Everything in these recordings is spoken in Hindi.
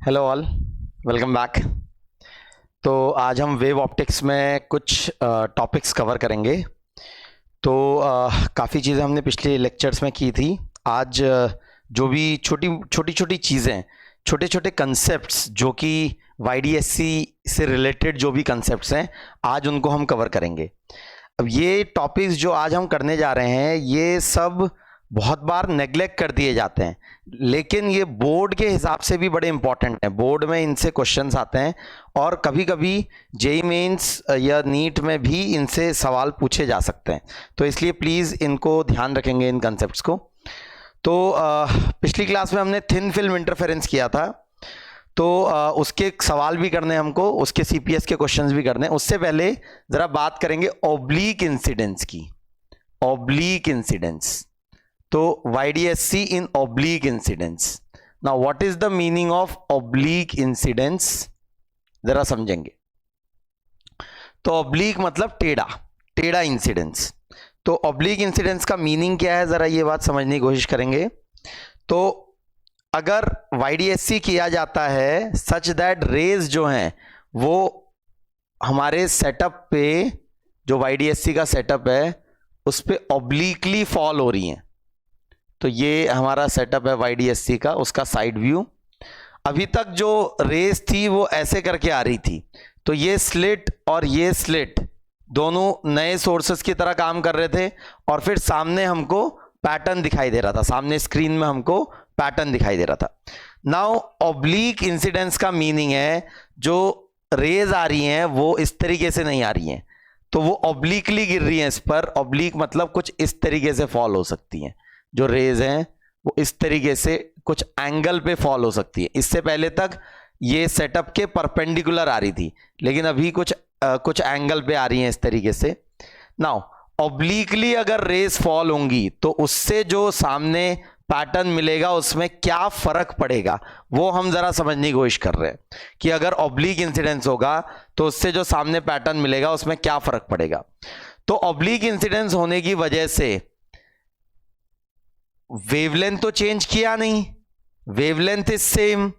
Hello all, welcome back. तो आज हम वेव ऑप्टिक्स में कुछ टॉपिक्स कवर करेंगे। तो काफ़ी चीज़ें हमने पिछले लेक्चर्स में की थी। आज जो भी छोटी छोटी चीज़ें, छोटे छोटे कंसेप्ट्स जो कि YDSC से रिलेटेड जो भी कंसेप्ट्स हैं, आज उनको हम कवर करेंगे। अब ये टॉपिक्स जो आज हम करने जा रहे हैं, ये सब बहुत बार नेग्लेक्ट कर दिए जाते हैं, लेकिन ये बोर्ड के हिसाब से भी बड़े इंपॉर्टेंट हैं। बोर्ड में इनसे क्वेश्चंस आते हैं और कभी कभी जेईई मेंस या नीट में भी इनसे सवाल पूछे जा सकते हैं। तो इसलिए प्लीज़ इनको ध्यान रखेंगे, इन कंसेप्ट्स को। तो पिछली क्लास में हमने थिन फिल्म इंटरफेरेंस किया था, तो उसके सवाल भी करने हमको, उसके सीपीएस के क्वेश्चंस भी करने। उससे पहले ज़रा बात करेंगे ऑब्लीक इंसिडेंस की। ऑब्लीक इंसिडेंस, तो YDSC in oblique incidence. Now what is the meaning of oblique incidence, जरा समझेंगे। तो ऑब्लीक मतलब टेढ़ा, टेढ़ा इंसिडेंस। तो ऑब्लीक इंसिडेंस का मीनिंग क्या है, जरा ये बात समझने की कोशिश करेंगे। तो अगर YDSC किया जाता है सच दैट रेज जो हैं वो हमारे सेटअप पे, जो YDSC का सेटअप है उस पे ऑब्लीकली फॉल हो रही हैं। तो ये हमारा सेटअप है YDSC का, उसका साइड व्यू। अभी तक जो रेस थी वो ऐसे करके आ रही थी, तो ये स्लिट और ये स्लिट दोनों नए सोर्सेस की तरह काम कर रहे थे, और फिर सामने हमको पैटर्न दिखाई दे रहा था, सामने स्क्रीन में हमको पैटर्न दिखाई दे रहा था। नाउ ऑब्लीक इंसिडेंस का मीनिंग है जो रेज आ रही हैं वो इस तरीके से नहीं आ रही हैं, तो वो ऑब्लीकली गिर रही हैं इस पर। ऑब्लीक मतलब कुछ इस तरीके से फॉल हो सकती हैं। जो रेज हैं वो इस तरीके से कुछ एंगल पे फॉल हो सकती है। इससे पहले तक ये सेटअप के परपेंडिकुलर आ रही थी, लेकिन अभी कुछ एंगल पे आ रही हैं इस तरीके से। नाउ ऑब्लीकली अगर रेज फॉल होंगी तो उससे जो सामने पैटर्न मिलेगा उसमें क्या फर्क पड़ेगा, वो हम जरा समझने की कोशिश कर रहे हैं कि अगर ऑब्लीक इंसिडेंस होगा तो उससे जो सामने पैटर्न मिलेगा उसमें क्या फर्क पड़ेगा। तो ऑब्लीक इंसिडेंस होने की वजह से वेवलेंथ तो चेंज किया नहीं, wavelength is same,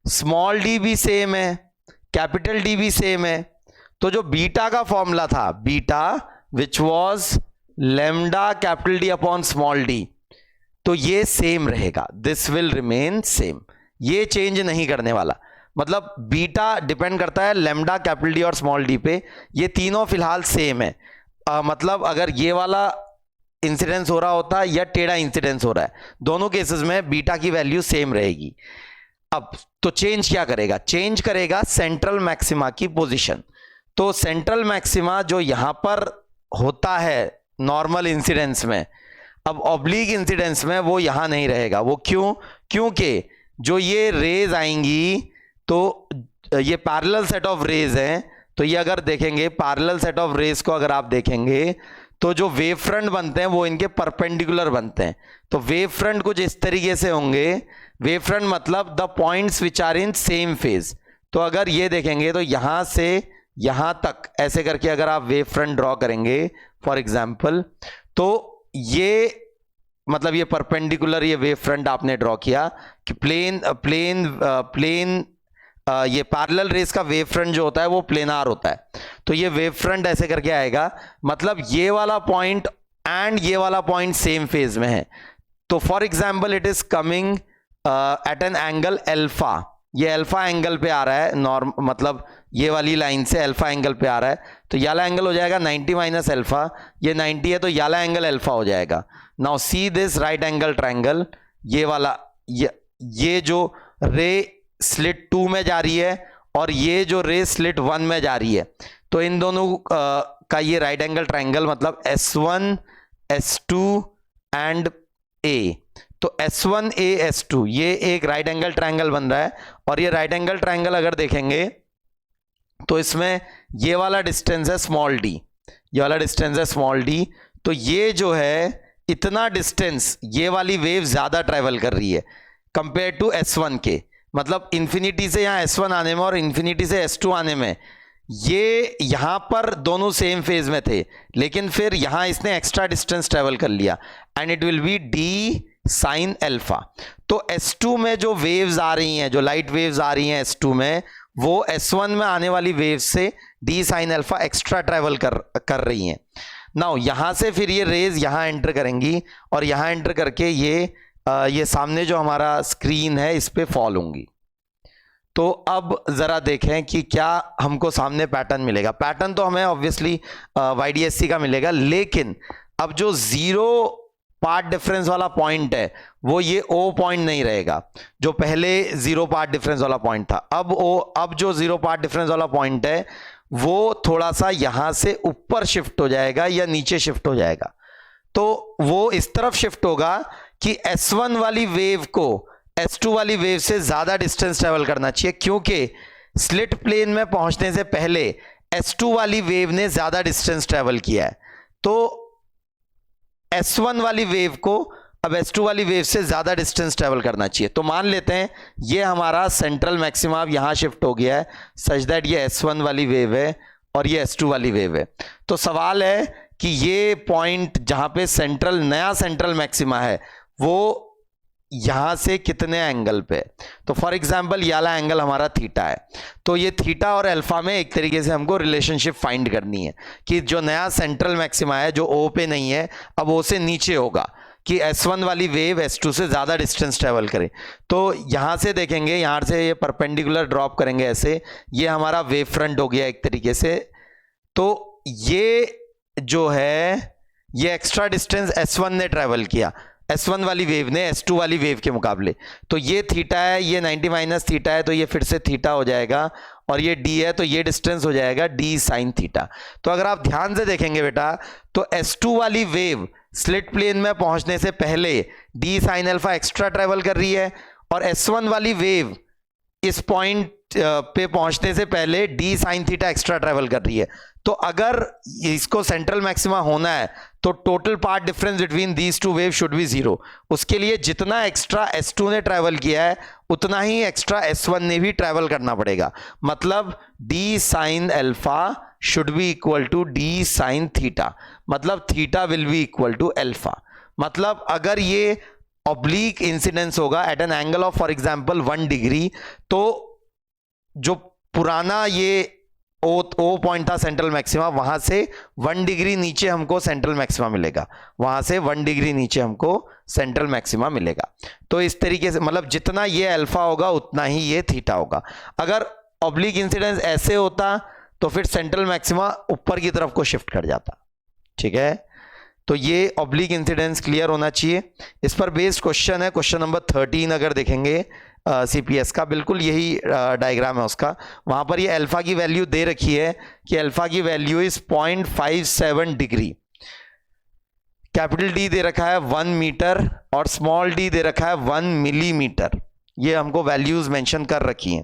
small D भी सेम है, कैपिटल डी भी सेम है। तो जो बीटा का फॉर्मूला था, beta which was lambda capital D upon small D, तो ये सेम रहेगा, दिस विल रिमेन सेम, ये चेंज नहीं करने वाला। मतलब बीटा डिपेंड करता है लैम्डा कैपिटल डी और स्मॉल डी पे, ये तीनों फिलहाल सेम है। मतलब अगर ये वाला इंसिडेंस हो रहा होता या टेढ़ा इंसिडेंस हो रहा है, दोनों केसेस में बीटा की वैल्यू सेम रहेगी। अब तो चेंज क्या करेगा, चेंज करेगा सेंट्रल मैक्सिमा की पोजीशन। तो सेंट्रल मैक्सिमा जो यहां पर होता है नॉर्मल इंसिडेंस में, अब ऑब्लीक इंसिडेंस में वो यहां नहीं रहेगा। वो क्यों? क्योंकि जो ये रेज आएंगी तो ये पैरेलल सेट ऑफ रेज हैं, तो ये अगर देखेंगे पैरेलल सेट ऑफ रेज को अगर आप देखेंगे तो जो वेव फ्रंट बनते हैं वो इनके परपेंडिकुलर बनते हैं। तो वेव फ्रंट कुछ इस तरीके से होंगे। वेव फ्रंट मतलब the points which are in same phase. तो अगर ये देखेंगे तो यहां से यहां तक ऐसे करके अगर आप वेव फ्रंट ड्रॉ करेंगे फॉर एग्जांपल, तो ये मतलब ये परपेंडिकुलर ये वेव फ्रंट आपने ड्रॉ किया कि प्लेन ये पैरेलल रेस का वेव फ्रंट जो होता है वो प्लेनार होता है। तो ये वेव फ्रंट ऐसे करके आएगा, मतलब ये वाला पॉइंट एंड ये वाला पॉइंट सेम फेज में है। तो for example it is coming at an angle alpha, ये अल्फा एंगल पे आ रहा है, नॉर्म मतलब ये वाली लाइन से अल्फा एंगल पे आ रहा है। तो ये वाला एंगल हो जाएगा 90 माइनस अल्फा, ये 90 है तो ये वाला एंगल अल्फा हो जाएगा। Now see this right angle triangle, ये वाला ये जो रे स्लिट 2 में जा रही है और ये जो रे स्लिट 1 में जा रही है, तो इन दोनों का ये राइट एंगल ट्रायंगल मतलब S1 S2 एंड A। तो S1 A S2 ये एक राइट एंगल ट्रायंगल बन रहा है। और ये राइट एंगल ट्रायंगल अगर देखेंगे तो इसमें ये वाला डिस्टेंस है स्मॉल डी, ये वाला डिस्टेंस है स्मॉल डी। तो ये जो है इतना डिस्टेंस ये वाली वेव ज्यादा ट्रेवल कर रही है कंपेयर टू S1 के। मतलब इंफिनिटी से यहां S1 आने में और इंफिनिटी से S2 आने में ये यहां पर दोनों सेम फेज में थे, लेकिन फिर यहां इसने एक्स्ट्रा डिस्टेंस ट्रेवल कर लिया and it will B D sign alpha. तो S2 में जो वेव्स आ रही हैं, जो लाइट वेव्स आ रही हैं S2 में, वो S1 में आने वाली वेव से d sine alpha extra travel कर रही हैं। नाउ यहां से फिर ये रेज यहां एंटर करेंगी और यहां एंटर करके ये सामने जो हमारा स्क्रीन है इस पे फॉल होंगी। तो अब जरा देखें कि क्या हमको सामने पैटर्न मिलेगा। पैटर्न तो हमें ऑब्वियसली YDSC का मिलेगा, लेकिन अब जो जीरो पार्ट डिफरेंस वाला पॉइंट है वो ये O पॉइंट नहीं रहेगा, जो पहले जीरो पार्ट डिफरेंस वाला पॉइंट था। अब जो जीरो पार्ट डिफरेंस वाला पॉइंट है वो थोड़ा सा यहां से ऊपर शिफ्ट हो जाएगा या नीचे शिफ्ट हो जाएगा। तो वो इस तरफ शिफ्ट होगा कि S1 वाली वेव को S2 वाली वेव से ज्यादा डिस्टेंस ट्रेवल करना चाहिए, क्योंकि स्लिट प्लेन में पहुंचने से पहले S2 वाली वेव ने ज्यादा डिस्टेंस ट्रेवल किया है। तो S1 वाली वेव को अब S2 वाली वेव से ज्यादा डिस्टेंस ट्रेवल करना चाहिए। तो मान लेते हैं ये हमारा सेंट्रल मैक्सिमा अब यहां शिफ्ट हो गया है, सच दैट ये S1 वाली वेव है और ये S2 वाली वेव है। तो सवाल है कि ये पॉइंट जहां पे नया सेंट्रल मैक्सिमा है वो यहां से कितने एंगल पे। तो फॉर एग्जांपल ये वाला एंगल हमारा थीटा है, तो ये थीटा और अल्फा में एक तरीके से हमको रिलेशनशिप फाइंड करनी है कि जो नया सेंट्रल मैक्सिमा है जो O पे नहीं है, अब O से नीचे होगा कि S1 वाली वेव S2 से ज्यादा डिस्टेंस ट्रेवल करे। तो यहां से देखेंगे, यहां से ये परपेंडिकुलर ड्रॉप करेंगे ऐसे, ये हमारा वेव फ्रंट हो गया एक तरीके से। तो ये जो है ये एक्स्ट्रा डिस्टेंस S1 ने ट्रेवल किया, S1 वाली वेव ने S2 वाली वेव के मुकाबले। तो ये थीटा है, ये 90 माइनस थीटा है, तो ये फिर से थीटा हो जाएगा, और ये d है तो ये डिस्टेंस हो जाएगा d साइन थीटा। तो अगर आप ध्यान से देखेंगे बेटा, तो S2 वाली वेव स्लिट प्लेन में पहुंचने से पहले d sine alpha extra travel कर रही है, और S1 वाली वेव इस पॉइंट पे पहुंचने से पहले d sine theta extra travel कर रही है। तो अगर इसको सेंट्रल मैक्सिमा होना है तो total path difference between these two wave should be zero. उसके लिए जितना एक्स्ट्रा S2 ने ट्रेवल किया है उतना ही एक्स्ट्रा S1 ने भी ट्रेवल करना पड़ेगा। मतलब d sine alpha should be equal to d sine theta, मतलब theta will be equal to alpha. मतलब अगर ये ऑब्लिक इंसिडेंस होगा at an angle of for example 1 degree, तो जो पुराना ये O पॉइंट था सेंट्रल मैक्सिमा, वहां से 1 डिग्री नीचे हमको सेंट्रल मैक्सिमा मिलेगा, वहां से 1 डिग्री नीचे हमको सेंट्रल मैक्सिमा मिलेगा। तो इस तरीके से मतलब जितना ये अल्फा होगा उतना ही ये थीटा होगा। अगर ऑब्लिक इंसिडेंस ऐसे होता तो फिर सेंट्रल मैक्सिमा ऊपर की तरफ को शिफ्ट कर जाता। ठीक है, तो ये ऑब्लिक इंसिडेंस क्लियर होना चाहिए। इस पर बेस्ड क्वेश्चन है, क्वेश्चन नंबर 13 अगर देखेंगे CPS का, बिल्कुल यही डायग्राम है उसका। वहां पर ये अल्फा की वैल्यू दे रखी है कि अल्फा की value is 0.57 degree, capital D दे रखा है 1 मीटर और स्मॉल d दे रखा है 1 मिलीमीटर। ये हमको वैल्यूज मेंशन कर रखी हैं।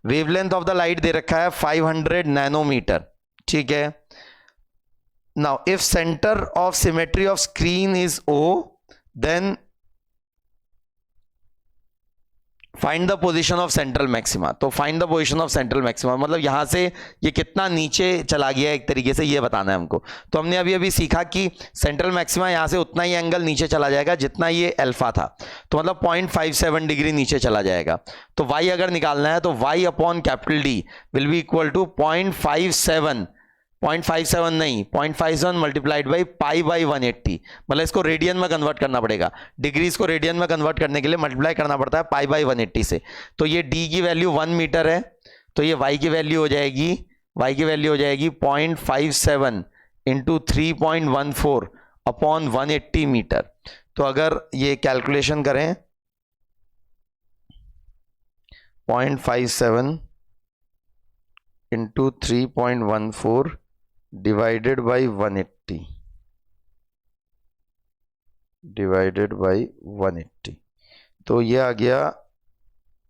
वेवलेंथ ऑफ द लाइट दे रखा है 500 नैनोमीटर। ठीक है, now if centre of symmetry of screen is O, then find the position of central maxima. तो find the position of central maxima मतलब यहां से ये कितना नीचे चला गया एक तरीके से ये बताना है हमको। तो हमने अभी सीखा कि सेंट्रल मैक्सिमा यहां से उतना ही एंगल नीचे चला जाएगा जितना ये अल्फा था, तो मतलब 0.57 डिग्री नीचे चला जाएगा। तो y अगर निकालना है तो y upon capital D will be equal to 0.57 नहीं 0.57 मल्टीप्लाइड बाई पाई बाई 180, मतलब इसको रेडियन में कन्वर्ट करना पड़ेगा। डिग्रीज को रेडियन में कन्वर्ट करने के लिए मल्टीप्लाई करना पड़ता है पाई बाई 180 से। तो ये d की वैल्यू 1 मीटर है, तो ये y की वैल्यू हो जाएगी 0.57 इंटू 3.14 अपॉन 180 मीटर। तो अगर ये कैलकुलेशन करें 0.57 इंटू 3.14 डिवाइडेड बाई 180 तो ये आ गया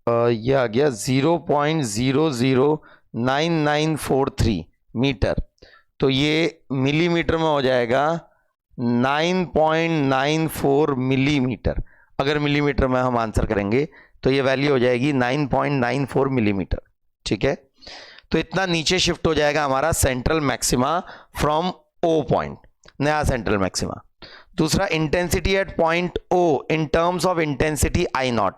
0.009943 मीटर। तो ये मिलीमीटर में हो जाएगा 9.94 मिलीमीटर। अगर मिलीमीटर में हम आंसर करेंगे तो ये वैल्यू हो जाएगी 9.94 मिलीमीटर। ठीक है, तो इतना नीचे शिफ्ट हो जाएगा हमारा central maxima from O point, नया सेंट्रल मैक्सिमा। दूसरा intensity at point O in terms of intensity I nought.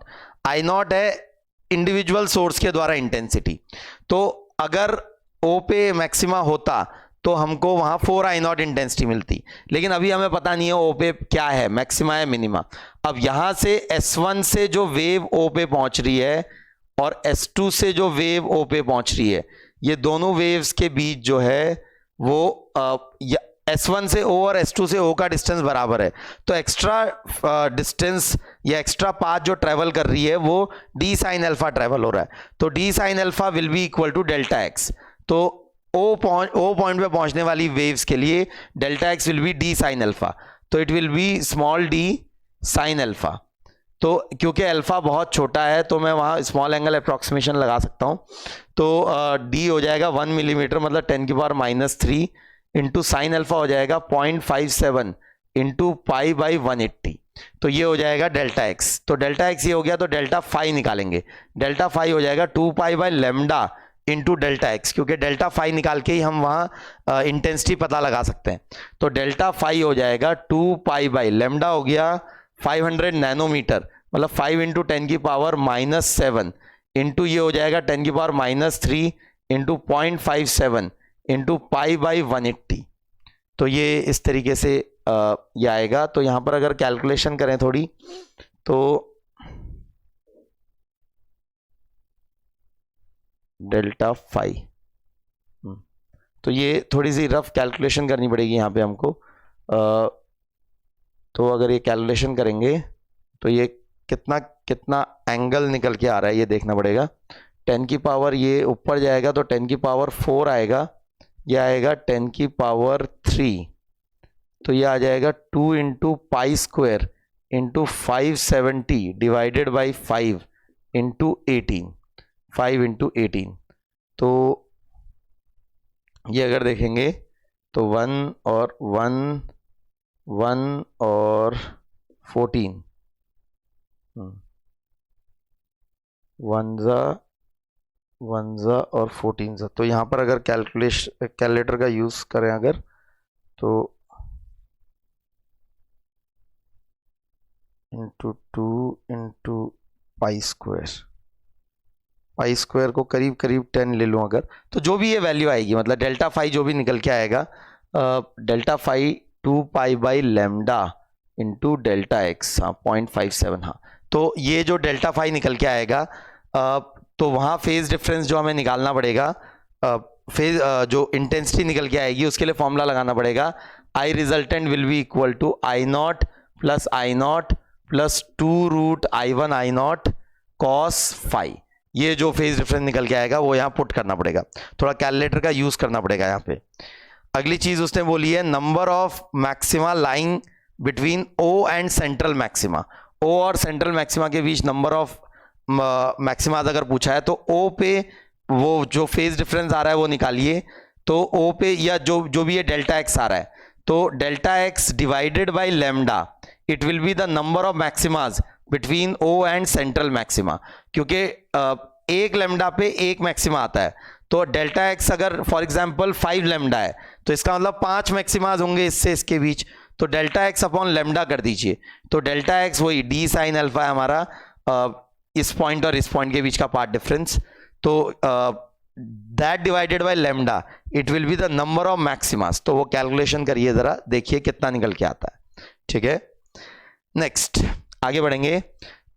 I nought है इंडिविजुअल सोर्स के द्वारा इंटेंसिटी. तो अगर ओ पे मैक्सिमा होता तो हमको वहां 4 आई नॉट इंटेंसिटी मिलती, लेकिन अभी हमें पता नहीं है ओ पे क्या है, मैक्सिमा है मिनिमा. अब यहां से S1 से जो वेव ओ पे पहुंच रही है और S2 से जो वेव ओ पे पहुंच रही है, ये दोनों वेव्स के बीच जो है वो S1 से O और S2 से O का डिस्टेंस बराबर है. तो एक्स्ट्रा डिस्टेंस या एक्स्ट्रा पाथ जो ट्रेवल कर रही है वो d साइन अल्फा ट्रेवल हो रहा है. तो d sine alpha will be equal to delta X. तो O पॉइंट पे पहुंचने वाली वेव्स के लिए delta X will be d sine alpha. तो it will be small d sine alpha. तो क्योंकि अल्फा बहुत छोटा है तो मैं वहां स्मॉल एंगल अप्रॉक्सीमेशन लगा सकता हूं. तो d हो जाएगा 1 मिलीमीटर, मतलब 10⁻³ इंटू साइन अल्फा हो जाएगा 0.57 इंटू पाई बाई 180. तो ये हो जाएगा डेल्टा एक्स. तो डेल्टा एक्स ये हो गया, तो डेल्टा फाई निकालेंगे. डेल्टा फाई हो जाएगा 2 pi by lambda into delta x, क्योंकि डेल्टा फाई निकाल के ही हम वहां इंटेंसिटी पता लगा सकते हैं. तो डेल्टा फाई हो जाएगा 2 पाई बाई लेमडा हो गया 500 नैनोमीटर, मतलब 5 इंटू 10⁻⁻7 इंटू ये हो जाएगा 10⁻³ इंटू 0.57 इंटू पाई बाई 180. तो ये इस तरीके से ये आएगा. तो यहां पर अगर कैलकुलेशन करें थोड़ी, तो डेल्टा फाई, तो ये थोड़ी सी रफ कैलकुलेशन करनी पड़ेगी यहाँ पे हमको. तो अगर ये कैलकुलेशन करेंगे तो ये कितना कितना एंगल निकल के आ रहा है ये देखना पड़ेगा. 10 की पावर ये ऊपर जाएगा तो 10 की पावर 4 आएगा, ये आएगा 10 की पावर 3. तो ये आ जाएगा 2 into pi square into 570 divided by 5 into 18, 5 into 18. तो ये अगर देखेंगे तो 1 और 1 और 14, 1 और 14. तो यहाँ पर अगर कैलकुलेटर का यूज करें अगर, तो इंटू 2 इंटू पाई स्क्वायर को करीब करीब 10 ले लूँ अगर, तो जो भी ये वैल्यू आएगी, मतलब डेल्टा फाई जो भी निकल के आएगा, delta phi 2 pi by lambda into delta x, हाँ 0.57. हाँ, तो ये जो डेल्टा फाई निकल के आएगा, तो वहाँ फेज डिफरेंस जो हमें निकालना पड़ेगा, जो इंटेंसिटी निकल के आएगी उसके लिए फॉर्मूला लगाना पड़ेगा. I resultant will be equal to I not plus plus 2√I1 I not cos phi. ये जो फेज डिफरेंस निकल के आएगा वो यहाँ पुट करना पड़ेगा, थोड़ा कैलकुलेटर का यूज करना पड़ेगा यहाँ पे. अगली चीज उसने बोली है number of maxima lying between O and central maxima. O और सेंट्रल मैक्सिमा के बीच नंबर ऑफ मैक्सिमाज अगर पूछा है तो O पे वो जो फेज डिफरेंस आ रहा है वो निकालिए. तो O पे या जो भी ये डेल्टा एक्स आ रहा है, तो delta X divided by lambda it will be the number of maximas between O and central maxima. क्योंकि एक लेमडा पे एक मैक्सिमा आता है, तो डेल्टा एक्स अगर फॉर एग्जांपल 5 लेमडा है तो इसका मतलब 5 मैक्सिमाज होंगे इससे इसके बीच. तो डेल्टा एक्स अपॉन लेमडा कर दीजिए, तो डेल्टा एक्स वही d साइन अल्फा है हमारा, इस पॉइंट और इस पॉइंट के बीच का पाथ डिफरेंस. तो that divided by lambda it will be the number of maximas. तो वो कैलकुलेशन करिए जरा, देखिए कितना निकल के आता है. ठीक है, नेक्स्ट आगे बढ़ेंगे.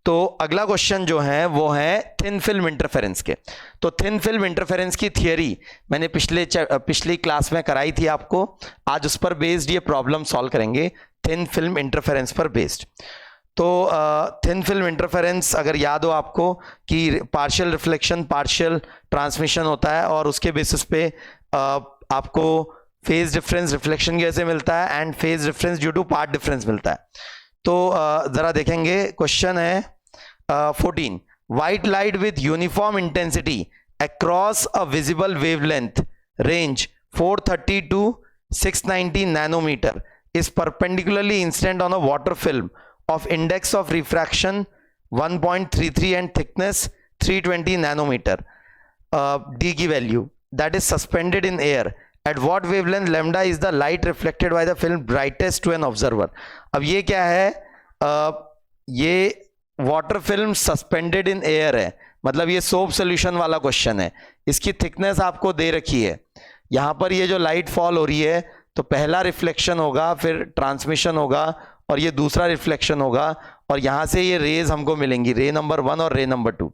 तो अगला क्वेश्चन जो है वो है थिन फिल्म इंटरफेरेंस के. तो थिन फिल्म इंटरफेरेंस की थियरी मैंने पिछली क्लास में कराई थी आपको. आज उस पर बेस्ड ये प्रॉब्लम सॉल्व करेंगे, थिन फिल्म इंटरफेरेंस पर बेस्ड. तो थिन फिल्म इंटरफेरेंस अगर याद हो आपको कि पार्शियल रिफ्लेक्शन पार्शियल ट्रांसमिशन होता है, और उसके बेसिस पे आपको फेज डिफरेंस रिफ्लेक्शन की वजह से मिलता है and phase difference due to path difference मिलता है. तो जरा देखेंगे, क्वेश्चन है 14. White light with uniform intensity across a visible wavelength range 430 to 690 nanometre is perpendicularly incident on a water film of index of refraction 1.33 and thickness 320 nanometer. D की value that is suspended in air at what wavelength lambda is the light reflected by the film brightest to an observer. अब ये क्या है, ये water film suspended in air है, मतलब ये सोप सोल्यूशन वाला क्वेश्चन है। इसकी थिकनेस आपको दे रखी है, यहां पर ये जो लाइट फॉल हो रही है तो पहला रिफ्लेक्शन होगा, फिर ट्रांसमिशन होगा, और ये दूसरा रिफ्लेक्शन होगा, और यहां से ये रेज हमको मिलेंगी, रे नंबर 1 और रे नंबर 2।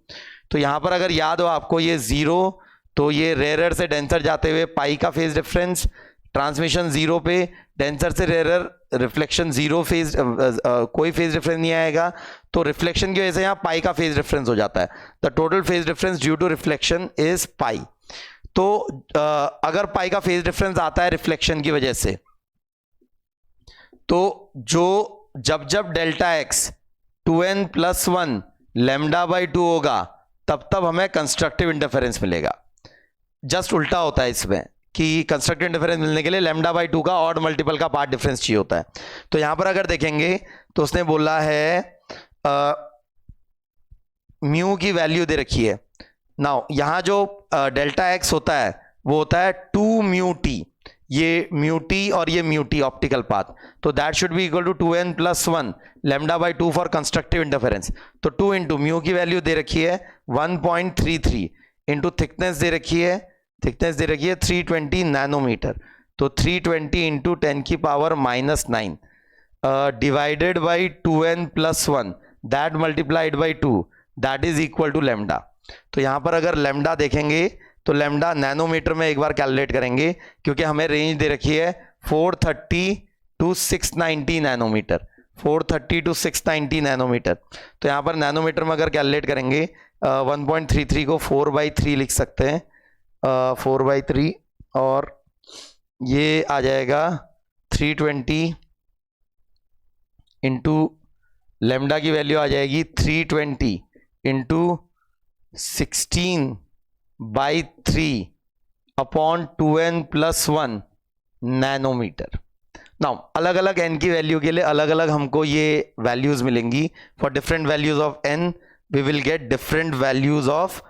तो यहां पर अगर याद हो आपको ये 0, तो ये रेयर से डेंसर जाते हुए पाई का फेज डिफरेंस, ट्रांसमिशन 0 पे, डेंसर से रेयर रिफ्लेक्शन 0 फेज, कोई फेज डिफरेंस नहीं आएगा, तो रिफ्लेक्शन की वजह से यहाँ पाई का फेज डिफरेंस हो जाता है। The total phase difference due to reflection is pi. तो अगर पाई का फेज डिफरेंस आता है रिफ्लेक्शन की वजह से, तो जब जब डेल्टा एक्स 2n+1 λ/2 होगा, तब हमें कंस्ट्रक्टिव इंटरफेरेंस मिलेगा। जस्ट उल्टा होता है इसमें कि कंस्ट्रक्टिव इंटरफेरेंस मिलने के लिए λ/2 का ऑड मल्टीपल का पार्ट डिफरेंस चाहिए होता है। तो यहां पर अगर देखेंगे तो उसने बोला है म्यू की वैल्यू दे रखी है। नाउ यहां जो डेल्टा एक्स होता है वो होता है 2 म्यू टी, ये म्यू टी और ये म्यू टी ऑप्टिकल पाथ, तो that should be equal to 2n+1 λ/2 for constructive interference. तो 2 इंटू म्यू की वैल्यू दे रखी है 1.33 इंटू थिकनेस दे रखी है 320 नैनोमीटर, तो 320 into 10⁻⁻9 divided by 2n+1 that multiplied by 2 that is equal to lambda. तो यहां पर अगर लैम्डा देखेंगे तो लैम्डा नैनोमीटर में एक बार कैलकुलेट करेंगे, क्योंकि हमें रेंज दे रखी है 430 टू 690 नैनोमीटर, 430 टू 690 नैनोमीटर। तो यहां पर नैनोमीटर में अगर कैलकुलेट करेंगे 1.33 को 4/3 लिख सकते हैं, 4/3, और ये आ जाएगा 320 इंटू लैम्डा की वैल्यू आ जाएगी 320 into 16/3 upon 2n+1 nanometre. Now अलग अलग n की वैल्यू के लिए अलग अलग हमको ये वैल्यूज मिलेंगी। For different values of n we will get different values of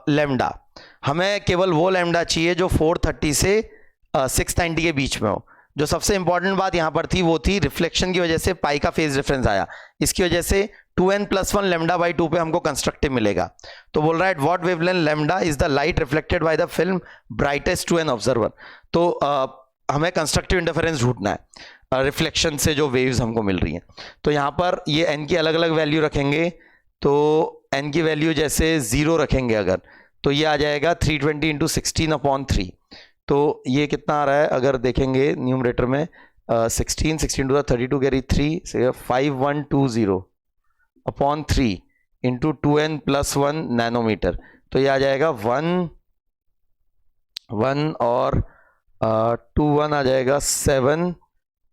lambda. हमें केवल वो लैम्डा चाहिए जो 430 से 690 के बीच में हो। जो सबसे इंपॉर्टेंट बात यहां पर थी वो थी रिफ्लेक्शन की वजह से पाई का फेज डिफरेंस आया, इसकी वजह से 2n+1 λ/2 पे हमको कंस्ट्रक्टिव मिलेगा। तो बोल रहा है what wavelength lambda is the light reflected by the film brightest to an observer. तो हमें कंस्ट्रक्टिव इंटरफेरेंस ढूंढना है रिफ्लेक्शन से जो वेव्स हमको मिल रही हैं। तो यहां पर ये n की अलग अलग वैल्यू रखेंगे, तो n की वैल्यू जैसे 0 रखेंगे अगर, तो ये आ जाएगा 320 इंटू 16/3। तो ये कितना आ रहा है अगर देखेंगे न्यूमरेटर में 16 टू द 32 कैरी 3 से 5120/3 इंटू 2n+1 नैनोमीटर। तो ये आ जाएगा 1 और 2 1 आ जाएगा 7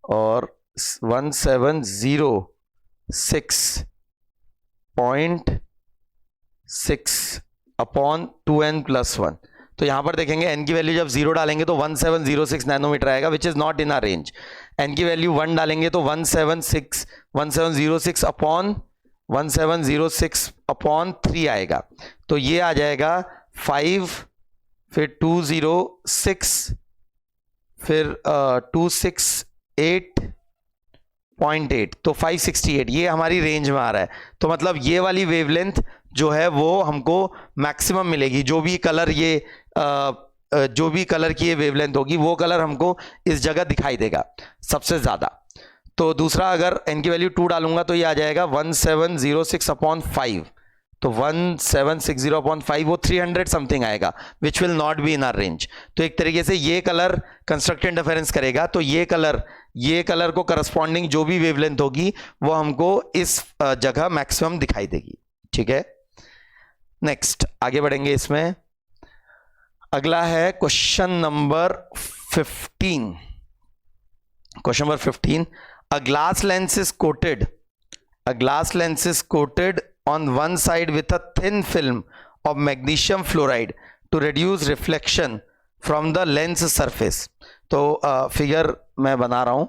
और 1706.6/2n+1। तो यहां पर देखेंगे n की वैल्यू जब 0 डालेंगे तो 1706 नैनोमीटर आएगा, which is not in our range. n की वैल्यू 1 डालेंगे तो 1706/3 आएगा। तो ये आ जाएगा 5, फिर 206, फिर 268.8, तो 568, ये हमारी रेंज में आ रहा है। तो मतलब ये वाली वेवलेंथ जो है वो हमको मैक्सिमम मिलेगी। जो भी कलर की ये वेवलेंथ होगी वो कलर हमको इस जगह दिखाई देगा सबसे ज्यादा। तो दूसरा अगर n की वैल्यू 2 डालूंगा तो ये आ जाएगा 1706/5, तो 1760/5 वो 300 समथिंग आएगा, which will not be in our range. तो एक तरीके से ये कलर कंस्ट्रक्टिव इंटरफेरेंस करेगा, तो ये कलर को करस्पॉन्डिंग जो भी वेवलेंथ होगी वो हमको इस जगह मैक्सिमम दिखाई देगी। ठीक है, नेक्स्ट आगे बढ़ेंगे। इसमें अगला है question number 15। Question number 15, a glass lens is coated on one side with a thin film of magnesium fluoride to reduce reflection from the lens surface। तो फिगर मैं बना रहा हूं।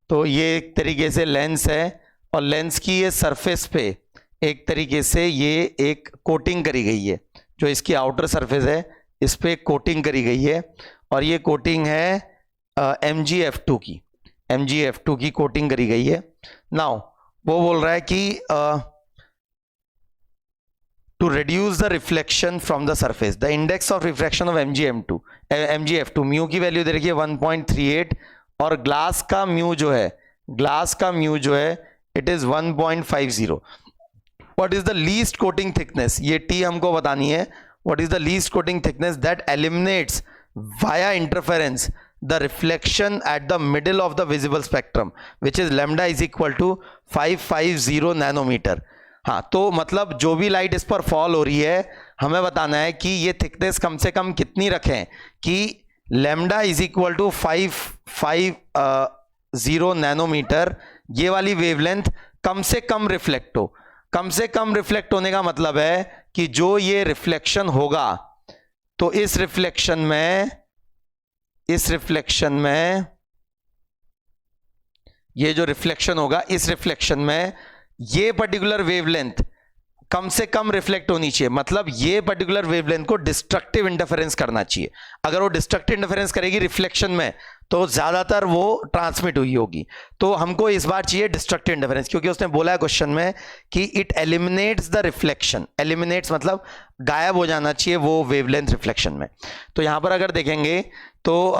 तो ये एक तरीके से लेंस है और लेंस की ये सरफेस पे एक तरीके से ये एक कोटिंग करी गई है, जो इसकी आउटर सरफेस है इस पे कोटिंग करी गई है, और ये कोटिंग है MgF2 की, MgF2 की कोटिंग करी गई है। नाउ वो बोल रहा है कि to reduce the reflection from the surface, the index of refraction of MgF2 mu की वैल्यू दे रखी है 1.38 और ग्लास का म्यू जो है it is 1.50। What is the least coating thickness, ये टी हमको बतानी है। What is the least coating thickness that eliminates via interference the reflection at the middle of the visible spectrum which is lambda is equal to 550 nanometre. हाँ, तो मतलब जो भी लाइट इस पर फॉल हो रही है हमें बताना है कि ये थिकनेस कम से कम कितनी रखें कि lambda is equal to 550 nanometre, ये वाली वेवलेंथ कम से कम रिफ्लेक्ट हो। कम से कम रिफ्लेक्ट होने का मतलब है कि जो ये रिफ्लेक्शन होगा तो इस रिफ्लेक्शन में ये जो रिफ्लेक्शन होगा इस रिफ्लेक्शन में ये पर्टिकुलर वेवलेंथ कम से कम रिफ्लेक्ट होनी चाहिए। मतलब ये पर्टिकुलर वेवलेंथ को डिस्ट्रक्टिव इंटरफेरेंस करना चाहिए। अगर वो डिस्ट्रक्टिव इंटरफेरेंस करेगी रिफ्लेक्शन में तो ज्यादातर वो ट्रांसमिट हुई होगी। तो हमको इस बार चाहिए डिस्ट्रक्टिव इंटरफेरेंस, क्योंकि उसने बोला है क्वेश्चन में कि it eliminates the reflection. Eliminates मतलब गायब हो जाना चाहिए वो वेवलेंथ रिफ्लेक्शन में। तो यहां पर अगर देखेंगे तो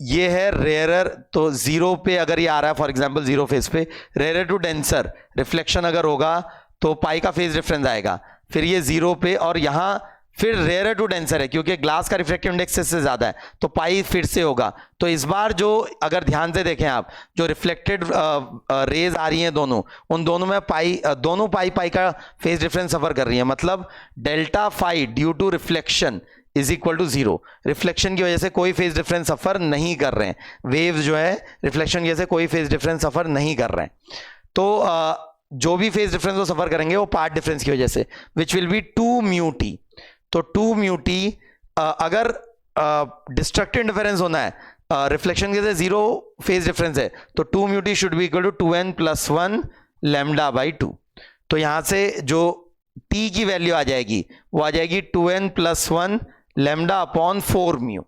ये है रेयरर, तो जीरो पे अगर ये आ रहा है फॉर एग्जांपल जीरो फेज पे, रेयरर टू डेंसर रिफ्लेक्शन अगर होगा तो पाई का फेज डिफरेंस आएगा। फिर ये जीरो पे और यहां फिर रेयरर टू डेंसर है क्योंकि ग्लास का रिफ्रैक्टिव इंडेक्स इससे ज्यादा है तो पाई फिर से होगा। तो इस बार जो अगर ध्यान से देखें आप, जो रिफ्लेक्टेड रेज आ रही हैं दोनों, उन दोनों में दोनों पाई का फेज डिफरेंस सफर कर रही है। मतलब delta phi due to reflection is equal to zero. Reflection की वजह से कोई फेज डिफरेंस सफर नहीं कर रहे हैं, वेव्स जो है रिफ्लेक्शन की वजह से कोई फेज डिफरेंस सफर नहीं कर रहे हैं। तो जो भी फेज डिफरेंस वो सफर करेंगे वो पार्ट डिफरेंस की वजह से, which will be 2 mu T. तो 2 म्यू टी अगर डिस्ट्रक्टिव इंटरफेरेंस होना है, रिफ्लेक्शन के लिए जीरो फेज डिफरेंस है, तो 2 mu t should be equal to 2n+1 lambda by 2। तो यहां से जो टी की वैल्यू आ जाएगी वो आ जाएगी 2n+1 लैम्डा अपॉन 4 म्यू।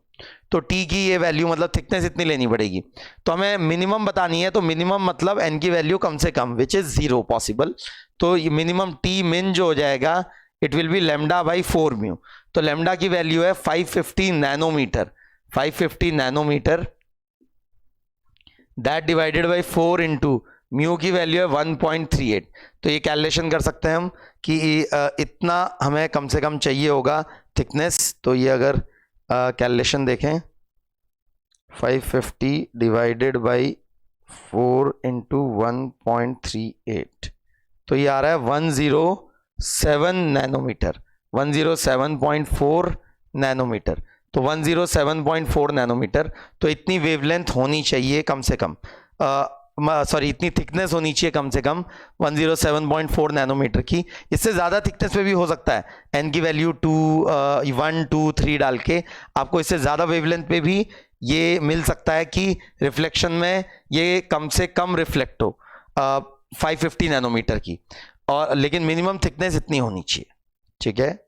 तो टी की ये वैल्यू मतलब थिकनेस इतनी लेनी पड़ेगी। तो हमें मिनिमम बतानी है, तो मिनिमम मतलब एन की वैल्यू कम से कम विच इज जीरो पॉसिबल। तो ये मिनिमम टी मिन जो हो जाएगा it will be lambda by 4 mu. तो लैम्डा की वैल्यू है 550 nanometre, 550 nanometre that divided by 4 into mu की वैल्यू है 1.38। तो ये कैलकुलेशन कर सकते हैं हम कि इतना हमें कम से कम चाहिए होगा थिकनेस। तो ये अगर कैलकुलेशन देखें 550 डिवाइडेड बाई 4 इंटू 1.38 तो ये आ रहा है 107 नैनोमीटर, 107.4 नैनोमीटर। तो 107.4 नैनोमीटर, तो इतनी वेवलेंथ होनी चाहिए कम से कम, सॉरी इतनी थिकनेस होनी चाहिए कम से कम 107.4 नैनोमीटर की। इससे ज़्यादा थिकनेस पे भी हो सकता है, एन की वैल्यू 2, 1, 2, 3 डाल के आपको इससे ज़्यादा वेवलेंथ पे भी ये मिल सकता है कि रिफ्लेक्शन में ये कम से कम रिफ्लेक्ट हो 550 नैनोमीटर की, और लेकिन मिनिमम थिकनेस इतनी होनी चाहिए। ठीक है,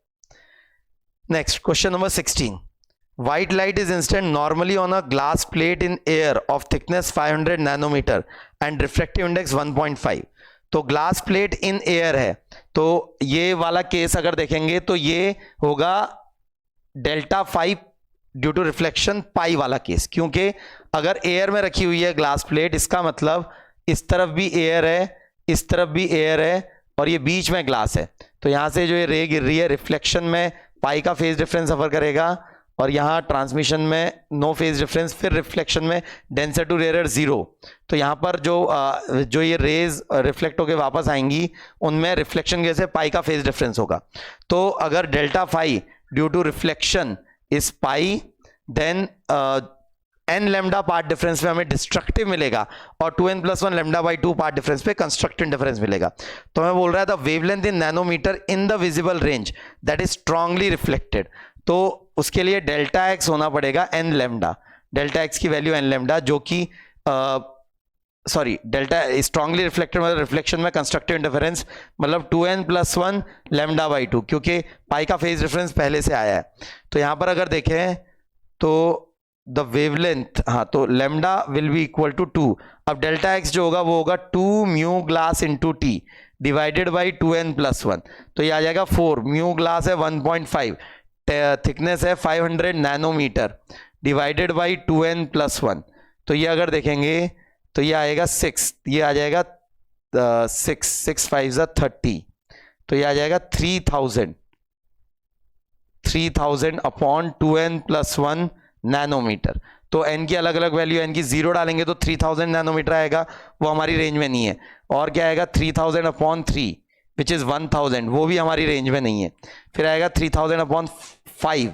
next question number 16। White light is incident normally on a glass plate in air of thickness 500 nanometer and refractive index 1.5। तो ग्लास प्लेट इन एयर है, तो ये वाला केस अगर देखेंगे तो ये होगा डेल्टा 5 ड्यू टू रिफ्लेक्शन पाई वाला केस, क्योंकि अगर एयर में रखी हुई है ग्लास प्लेट, इसका मतलब इस तरफ भी एयर है, इस तरफ भी एयर है और ये बीच में ग्लास है। तो यहां से जो ये रे गिर रही है रिफ्लेक्शन में पाई का फेज डिफरेंस सफर करेगा और यहाँ ट्रांसमिशन में नो फेज डिफरेंस, फिर रिफ्लेक्शन में डेंसर टू रेयर जीरो। तो यहाँ पर जो ये रेज रिफ्लेक्ट होकर वापस आएंगी उनमें रिफ्लेक्शन की वजह से पाई का फेज डिफरेंस होगा। तो अगर delta phi due to reflection is pi, then N lambda path difference पे हमें डिस्ट्रक्टिव मिलेगा और 2n+1 lambda by 2 path difference पे कंस्ट्रक्टिव डिफरेंस मिलेगा। तो हमें बोल रहा है the wavelength in nanometer in the visible range that is strongly reflected. तो उसके लिए डेल्टा एक्स होना पड़ेगा एन लेमडा, डेल्टा एक्स की वैल्यू एन लेमडा, जो कि सॉरी डेल्टा स्ट्रांगली रिफ्लेक्टेड मतलब रिफ्लेक्शन में कंस्ट्रक्टिव इंटरफेरेंस मतलब 2n+1 लेमडा बाई 2, क्योंकि पाई का फेज डिफरेंस पहले से आया है। तो यहां पर अगर देखें तो द वेवलेंथ, हाँ, तो lambda will be equal to 2. अब डेल्टा एक्स जो होगा वो होगा 2 mu glass into t divided by 2n+1. तो ये आ जाएगा 4. म्यू ग्लास है 1.5, थिकनेस है 500 नैनोमीटर डिवाइडेड बाई 2n+1. तो ये अगर देखेंगे तो ये आएगा 6, ये आ जाएगा 6 5 30. तो ये आ जाएगा 3000 अपॉन 2n+1 नैनोमीटर. तो n की अलग अलग वैल्यू, n की 0 डालेंगे तो 3000 नैनोमीटर आएगा, वो हमारी रेंज में नहीं है. और क्या आएगा 3000 अपॉन 3 विच इज 1000, वो भी हमारी रेंज में नहीं है. फिर आएगा 3000 अपॉन 5,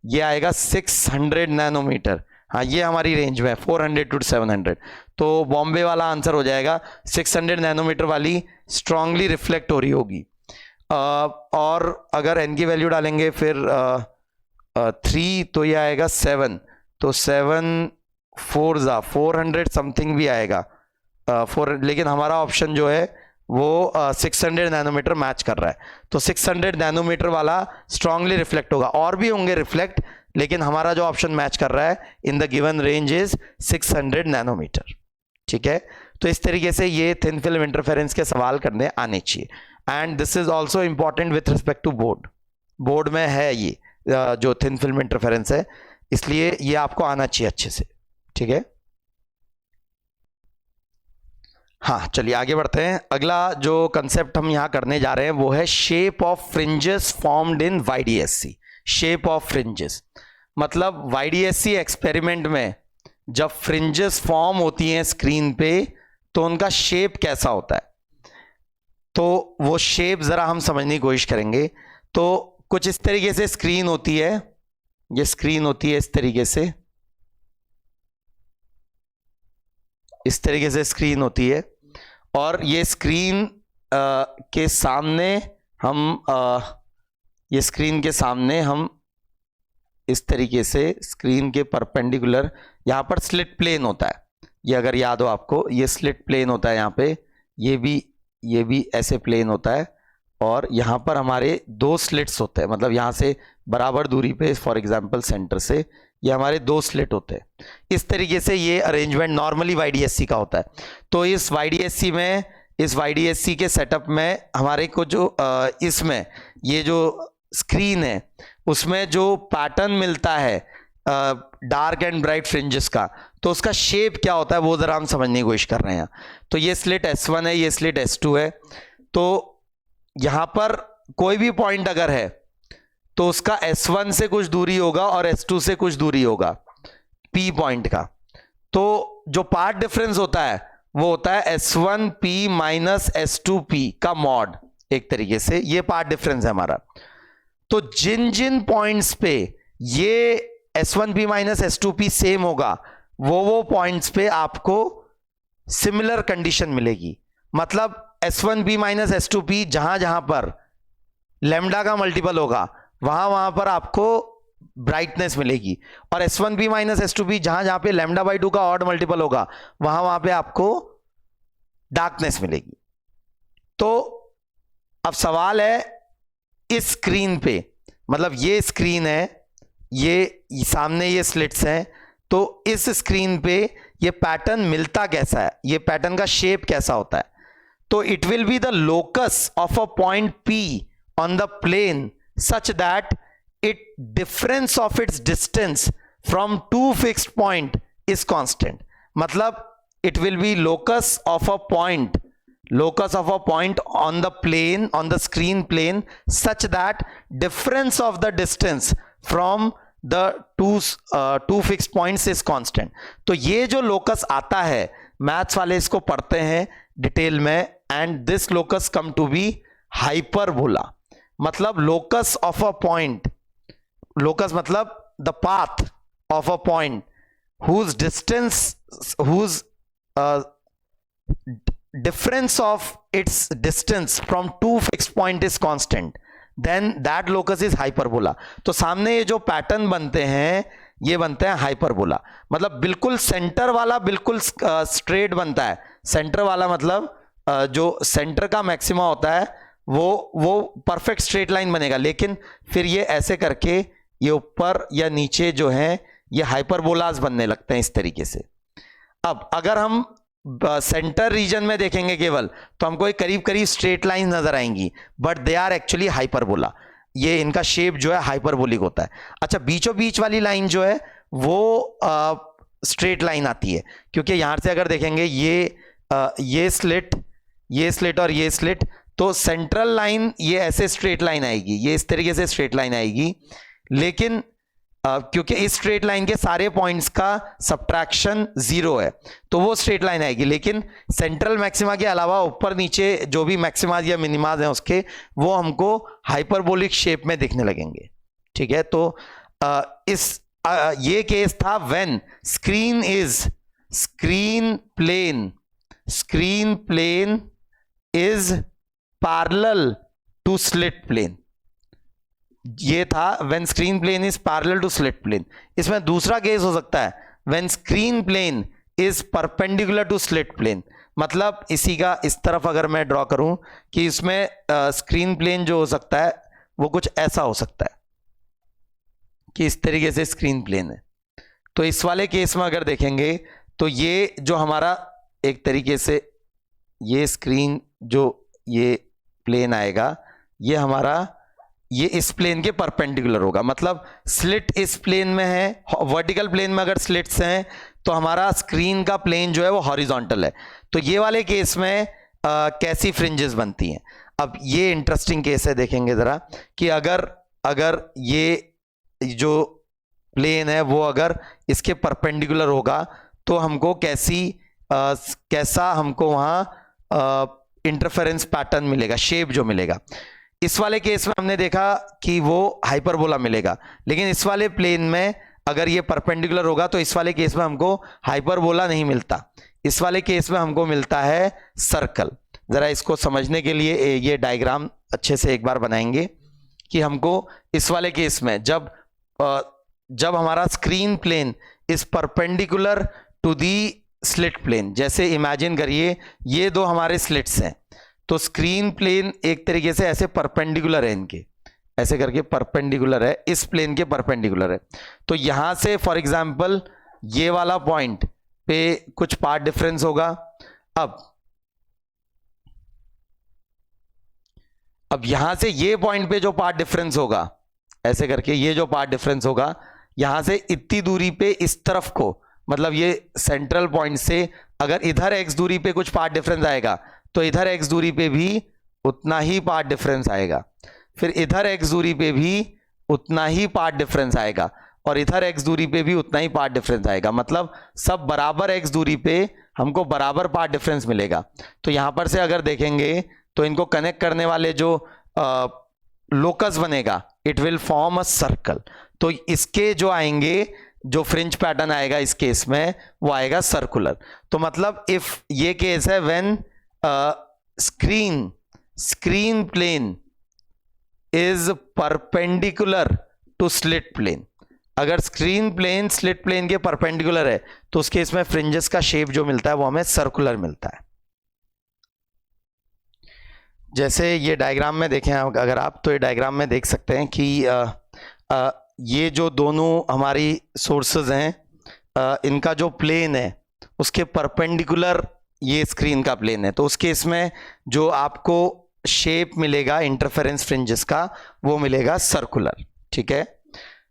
ये आएगा 600 नैनोमीटर. हाँ, ये हमारी रेंज में है 400 to 700. तो बॉम्बे वाला आंसर हो जाएगा 600 नैनोमीटर वाली स्ट्रांगली रिफ्लेक्ट हो रही होगी. और अगर n की वैल्यू डालेंगे फिर 3, तो ये आएगा 7. तो 7 4 400 समथिंग भी आएगा 4. लेकिन हमारा ऑप्शन जो है वो 600 नैनोमीटर मैच कर रहा है. तो 600 नैनोमीटर वाला स्ट्रांगली रिफ्लेक्ट होगा. और भी होंगे रिफ्लेक्ट, लेकिन हमारा जो ऑप्शन मैच कर रहा है in the given range is 600 nanometre. ठीक है. तो इस तरीके से ये थिन फिल्म इंटरफेरेंस के सवाल करने आने चाहिए. And this is also important with respect to board में है ये जो थिन फिल्म इंटरफेरेंस है, इसलिए ये आपको आना चाहिए अच्छे से. ठीक है. हाँ, चलिए आगे बढ़ते हैं. अगला जो कंसेप्ट हम यहां करने जा रहे हैं वो है shape of fringes formed in YDSC. Shape of fringes मतलब YDSC एक्सपेरिमेंट में जब फ्रिंजेस फॉर्म होती हैं स्क्रीन पे तो उनका शेप कैसा होता है. तो वो शेप जरा हम समझने की कोशिश करेंगे. तो कुछ इस तरीके से स्क्रीन होती है, ये स्क्रीन होती है इस तरीके से स्क्रीन होती है. और ये स्क्रीन के सामने हम इस तरीके से स्क्रीन के परपेंडिकुलर यहां पर स्लिट प्लेन होता है. ये अगर याद हो आपको, ये स्लिट प्लेन होता है यहाँ पे, ये भी ऐसे प्लेन होता है. और यहाँ पर हमारे 2 स्लिट्स होते हैं, मतलब यहाँ से बराबर दूरी पे, फॉर एग्जांपल सेंटर से ये हमारे 2 स्लिट होते हैं. इस तरीके से ये अरेंजमेंट नॉर्मली YDSC का होता है. तो इस YDSC के सेटअप में हमारे को जो इसमें ये जो स्क्रीन है उसमें जो पैटर्न मिलता है डार्क एंड ब्राइट फ्रिंजेस का, तो उसका शेप क्या होता है वो जरा हम समझने की कोशिश कर रहे हैं. तो ये स्लिट S1 है, ये स्लिट S2 है. तो यहां पर कोई भी पॉइंट अगर है तो उसका S1 से कुछ दूरी होगा और S2 से कुछ दूरी होगा P पॉइंट का. तो जो पार्ट डिफरेंस होता है वो होता है S1P माइनस S2P का मॉड. एक तरीके से ये पार्ट डिफरेंस है हमारा. तो जिन जिन पॉइंट्स पे ये S1P माइनस S2P सेम होगा वो पॉइंट्स पे आपको सिमिलर कंडीशन मिलेगी. मतलब S1P माइनस S2P जहां पर लेमडा का मल्टीपल होगा वहां पर आपको ब्राइटनेस मिलेगी. और S1P माइनस S2P जहां पे लेमडा बाई 2 का ऑड मल्टीपल होगा वहां पे आपको डार्कनेस मिलेगी. तो अब सवाल है इस स्क्रीन पे, मतलब ये स्क्रीन है, ये सामने ये स्लिट्स हैं, तो इस स्क्रीन पे ये पैटर्न मिलता कैसा है, ये पैटर्न का शेप कैसा होता है. तो it will be the locus of a point P on the plane such that difference of its distance from 2 fixed point is constant. मतलब it will be locus of a point on the plane, on the screen plane, such that difference of the distance from the two fixed points is constant. तो ये जो locus आता है, मैथ्स वाले इसको पढ़ते हैं डिटेल में, and this locus come to be hyperbola. मतलब locus of a point, locus मतलब the path of a point whose difference of its distance from 2 fixed point is constant, then that locus is hyperbola. तो सामने ये जो पैटर्न बनते हैं ये बनते हैं हाइपरबोला. मतलब बिल्कुल सेंटर वाला बिल्कुल स्ट्रेट बनता है. सेंटर वाला मतलब जो सेंटर का मैक्सिमा होता है वो परफेक्ट स्ट्रेट लाइन बनेगा. लेकिन फिर ये ऐसे करके ये ऊपर या नीचे जो है ये हाइपरबोलास बनने लगते हैं इस तरीके से। अब अगर हम सेंटर रीजन में देखेंगे केवल, तो हमको एक करीब करीब स्ट्रेट लाइन नजर आएंगी, but they are actually hyperbola. ये इनका शेप जो है हाइपरबोलिक होता है। अच्छा, बीचों बीच वाली लाइन जो है वो स्ट्रेट लाइन आती है, क्योंकि यहां से अगर देखेंगे ये स्लिट और ये स्लिट, तो सेंट्रल लाइन ये ऐसे स्ट्रेट लाइन आएगी, ये इस तरीके से स्ट्रेट लाइन आएगी। लेकिन क्योंकि इस स्ट्रेट लाइन के सारे पॉइंट्स का सब्ट्रैक्शन 0 है, तो वो स्ट्रेट लाइन आएगी। लेकिन सेंट्रल मैक्सिमा के अलावा ऊपर नीचे जो भी मैक्सिमाज या मिनिमाज हैं उसके, वो हमको हाइपरबोलिक शेप में दिखने लगेंगे। ठीक है, तो ये केस था when screen plane is parallel to slit plane. ये था when screen plane is parallel to slit plane. इसमें दूसरा केस हो सकता है when screen plane is perpendicular to slit plane. मतलब इसी का इस तरफ अगर मैं ड्रॉ करूं कि इसमें स्क्रीन प्लेन जो हो सकता है वो कुछ ऐसा हो सकता है कि इस तरीके से स्क्रीन प्लेन है। तो इस वाले केस में अगर देखेंगे तो ये जो हमारा एक तरीके से ये स्क्रीन जो ये प्लेन आएगा, ये हमारा ये इस प्लेन के परपेंडिकुलर होगा। मतलब स्लिट इस प्लेन में है, वर्टिकल प्लेन में अगर स्लिट्स हैं तो हमारा स्क्रीन का प्लेन जो है वो हॉरिजॉन्टल है। तो ये वाले केस में कैसी फ्रिंजेस बनती हैं। अब ये इंटरेस्टिंग केस है, देखेंगे जरा कि अगर ये जो प्लेन है वो अगर इसके परपेंडिकुलर होगा तो हमको कैसा हमको वहां इंटरफेरेंस पैटर्न मिलेगा, शेप जो मिलेगा। इस वाले केस में हमने देखा कि वो हाइपरबोला मिलेगा, लेकिन इस वाले प्लेन में अगर ये परपेंडिकुलर होगा तो इस वाले केस में हमको हाइपरबोला नहीं मिलता, इस वाले केस में हमको मिलता है सर्कल। जरा इसको समझने के लिए ये डायग्राम अच्छे से एक बार बनाएंगे कि हमको इस वाले केस में जब हमारा screen plane is perpendicular to the slit plane, जैसे इमेजिन करिए ये दो हमारे स्लिट्स हैं, तो स्क्रीन प्लेन एक तरीके से ऐसे परपेंडिकुलर है, इनके ऐसे करके परपेंडिकुलर है, इस प्लेन के परपेंडिकुलर है। तो यहां से फॉर एग्जांपल ये वाला पॉइंट पे कुछ पार्ट डिफरेंस होगा। अब यहां से ये पॉइंट पे जो पार्ट डिफरेंस होगा, ऐसे करके ये जो पार्ट डिफरेंस होगा, यहां से इतनी दूरी पे इस तरफ को, मतलब ये सेंट्रल पॉइंट से अगर इधर x दूरी पे कुछ पार्ट डिफरेंस आएगा तो इधर x दूरी पे भी उतना ही पार्ट डिफरेंस आएगा, फिर इधर x दूरी पे भी उतना ही पार्ट डिफरेंस आएगा, और इधर x दूरी पे भी उतना ही पार्ट डिफरेंस आएगा। मतलब सब बराबर x दूरी पे हमको बराबर पार्ट डिफरेंस मिलेगा। तो यहां पर से अगर देखेंगे तो इनको कनेक्ट करने वाले जो लोकस बनेगा, it will form a circle. तो इसके जो आएंगे, जो फ्रिंज पैटर्न आएगा इस केस में, वो आएगा सर्कुलर। तो मतलब इफ ये केस है when screen plane is perpendicular to slit plane, अगर स्क्रीन प्लेन स्लिट प्लेन के परपेंडिकुलर है तो उस केस में फ्रिंजेस का शेप जो मिलता है वो हमें सर्कुलर मिलता है। जैसे ये डायग्राम में देखें अगर आप, तो ये डायग्राम में देख सकते हैं कि ये जो दोनों हमारी सोर्सेज हैं, इनका जो प्लेन है उसके परपेंडिकुलर ये स्क्रीन का प्लेन है। तो उस केस में जो आपको शेप मिलेगा इंटरफेरेंस फ्रिंजेस का, वो मिलेगा सर्कुलर। ठीक है,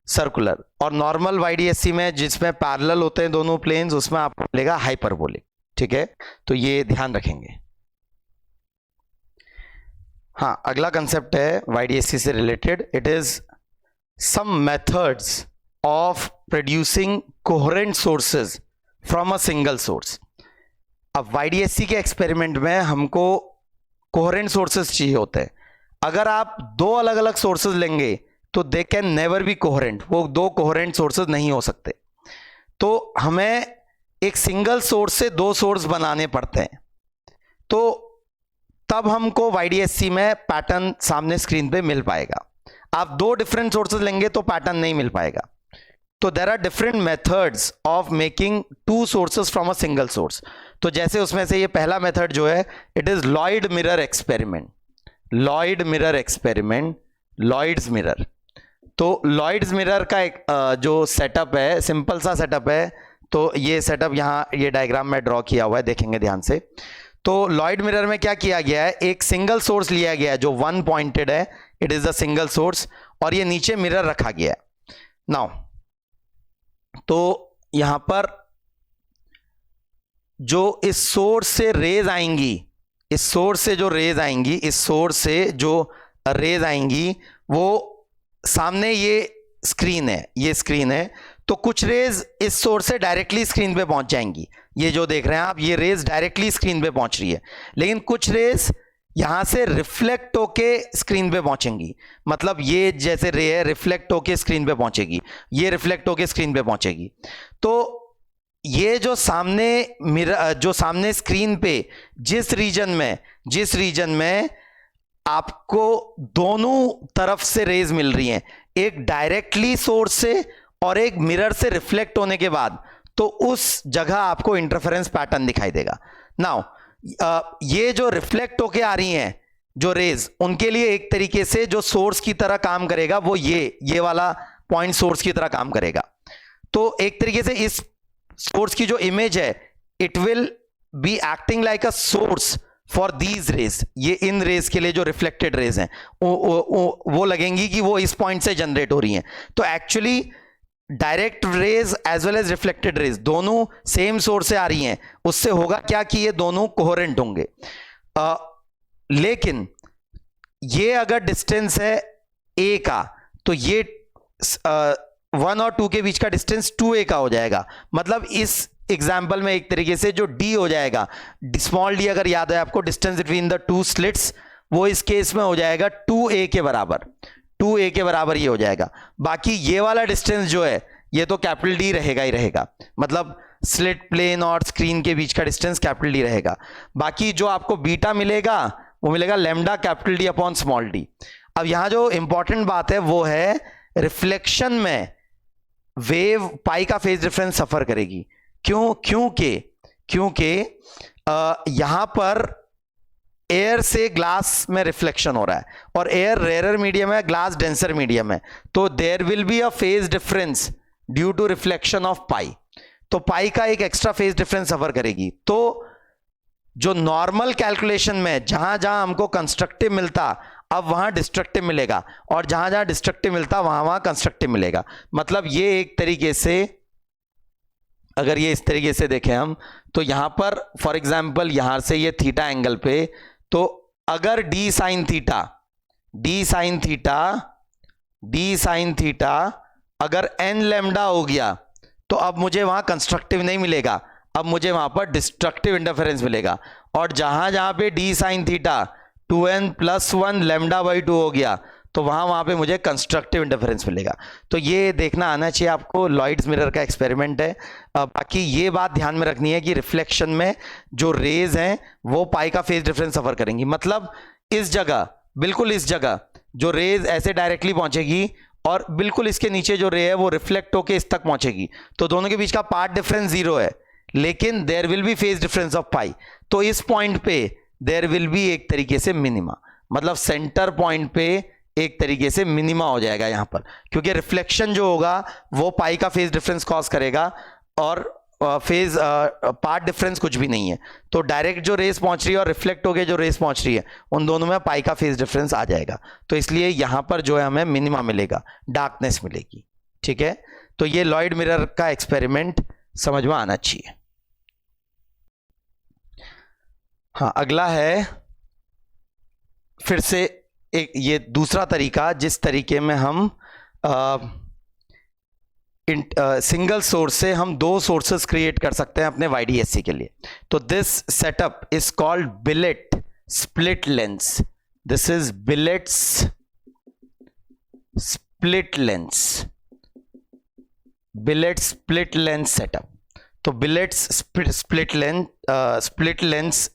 सर्कुलर। और नॉर्मल वाईडीएससी में जिसमें पैरेलल होते हैं दोनों प्लेन्स, उसमें आपको मिलेगा हाइपरबोलिक। ठीक है, तो ये ध्यान रखेंगे। हाँ, अगला कंसेप्ट है वाईडीएससी से related, it is some methods of producing coherent sources from a single source। अब YDSC के एक्सपेरिमेंट में हमको coherent sources चाहिए होते हैं। अगर आप दो अलग अलग sources लेंगे तो they can never be coherent, वो दो coherent sources नहीं हो सकते। तो हमें एक सिंगल सोर्स से दो सोर्स बनाने पड़ते हैं, तो तब हमको YDSC में पैटर्न सामने स्क्रीन पे मिल पाएगा। आप दो डिफरेंट सोर्सेज लेंगे तो पैटर्न नहीं मिल पाएगा। तो there are different methods of making two sources from a single source. तो जैसे उसमें से ये पहला मेथड जो है, it is Lloyd mirror experiment. Lloyd's mirror. तो लॉयड्स मिरर का एक जो सेटअप है, सिंपल सा सेटअप है। तो ये सेटअप यहाँ ये डायग्राम में ड्रॉ किया हुआ है, देखेंगे ध्यान से। तो लॉयड मिरर में क्या किया गया है, एक सिंगल सोर्स लिया गया है जो वन पॉइंटेड है, it is the single source, और ये नीचे मिरर रखा गया है। नाउ तो यहां पर जो इस सोर्स से रेज आएंगी, इस सोर्स से जो रेज आएंगी, इस सोर्स से जो रेज आएंगी, वो सामने ये स्क्रीन है, ये स्क्रीन है। तो कुछ रेज इस सोर्स से डायरेक्टली स्क्रीन पे पहुंच जाएंगी, ये जो देख रहे हैं आप, ये रेज डायरेक्टली स्क्रीन पे पहुंच रही है। लेकिन कुछ रेज यहां से रिफ्लेक्ट होके स्क्रीन पे पहुंचेंगी, मतलब ये जैसे रे है रिफ्लेक्ट होके स्क्रीन पे पहुंचेगी, ये रिफ्लेक्ट होके स्क्रीन पे पहुंचेगी। तो ये जो सामने मिरर, जो सामने स्क्रीन पे जिस रीजन में आपको दोनों तरफ से रेज मिल रही हैं, एक डायरेक्टली सोर्स से और एक मिरर से रिफ्लेक्ट होने के बाद, तो उस जगह आपको इंटरफेरेंस पैटर्न दिखाई देगा। नाउ ये जो रिफ्लेक्ट होके आ रही हैं जो रेज, उनके लिए एक तरीके से जो सोर्स की तरह काम करेगा वो ये वाला पॉइंट सोर्स की तरह काम करेगा। तो एक तरीके से इस सोर्स की जो इमेज है, it will be acting like a source for these raise. ये इन रेज के लिए जो रिफ्लेक्टेड रेज हैं वो लगेंगी कि वो इस पॉइंट से जनरेट हो रही हैं। तो actually direct rays as well as reflected rays दोनों सेम सोर्स से आ रही हैं, उससे होगा क्या कि ये दोनों कोहेरेंट होंगे। लेकिन ये अगर डिस्टेंस है a का, तो ये 1 और 2 के बीच का डिस्टेंस 2a का हो जाएगा। मतलब इस एग्जाम्पल में एक तरीके से जो d हो जाएगा, स्मॉल d अगर याद है आपको, distance between the two slits, वो इस केस में हो जाएगा 2a के बराबर, 2a के बराबर ये हो जाएगा। बाकी ये वाला डिस्टेंस जो है ये तो कैपिटल D रहेगा ही रहेगा, मतलब स्लिट प्लेन और स्क्रीन के बीच का डिस्टेंस कैपिटल D रहेगा। बाकी जो आपको बीटा मिलेगा वो मिलेगा lambda capital D upon small d। अब यहां जो इंपॉर्टेंट बात है वो है रिफ्लेक्शन में वेव पाई का फेज डिफरेंस सफर करेगी। क्योंकि यहां पर एयर से ग्लास में रिफ्लेक्शन हो रहा है और एयर रेयर मीडियम है, ग्लास डेंसर मीडियम है, तो there will be a phase difference due to reflection of pi. तो पाई का एक एक्स्ट्रा फेज डिफरेंस सफर करेगी। तो जो नॉर्मल कैलकुलेशन में जहां जहां हमको कंस्ट्रक्टिव मिलता, अब वहां डिस्ट्रक्टिव मिलेगा, और जहां जहां डिस्ट्रक्टिव मिलता वहां वहां कंस्ट्रक्टिव मिलेगा। मतलब ये एक तरीके से, अगर ये इस तरीके से देखें हम, तो यहां पर फॉर एग्जांपल यहां से ये थीटा एंगल पे, तो अगर d sin थीटा अगर n लैम्डा हो गया, तो अब मुझे वहां कंस्ट्रक्टिव नहीं मिलेगा, अब मुझे वहां पर डिस्ट्रक्टिव इंटरफेरेंस मिलेगा। और जहां जहां पे d sin थीटा 2n + 1 λ/2 हो गया, तो वहां पे मुझे कंस्ट्रक्टिव इंटरफेरेंस मिलेगा। तो ये देखना आना चाहिए आपको, लॉयड्स मिरर का एक्सपेरिमेंट है। बाकी ये बात ध्यान में रखनी है कि रिफ्लेक्शन में जो रेज हैं वो पाई का फेज डिफरेंस सफर करेंगी। मतलब इस जगह, बिल्कुल इस जगह जो रेज ऐसे डायरेक्टली पहुंचेगी और बिल्कुल इसके नीचे जो रे है वो रिफ्लेक्ट होके इस तक पहुंचेगी, तो दोनों के बीच का पाथ डिफरेंस 0 है, लेकिन there will be phase difference of pi. तो इस पॉइंट पे देयर विल बी एक तरीके से मिनिमा, मतलब सेंटर पॉइंट पे एक तरीके से मिनिमा हो जाएगा यहां पर, क्योंकि रिफ्लेक्शन जो होगा वो पाई का फेज डिफरेंस कॉज करेगा और फेज पार्ट डिफरेंस कुछ भी नहीं है। तो डायरेक्ट जो रेस पहुंच रही है और रिफ्लेक्ट होके जो रेस पहुंच रही है, उन दोनों में पाई का फेज डिफरेंस आ जाएगा। तो इसलिए यहां पर जो है हमें मिनिमा मिलेगा, डार्कनेस मिलेगी। ठीक है, तो ये लॉयड मिरर का एक्सपेरिमेंट समझ में आना चाहिए। हाँ, अगला है फिर से एक ये दूसरा तरीका, जिस तरीके में हम सिंगल सोर्स से हम दो सोर्सेस क्रिएट कर सकते हैं अपने YDSC के लिए। तो this setup is called Billet split lens. This is Billet's split lens, Billet split lens setup. तो बिलेट्स स्प्लिट लेंस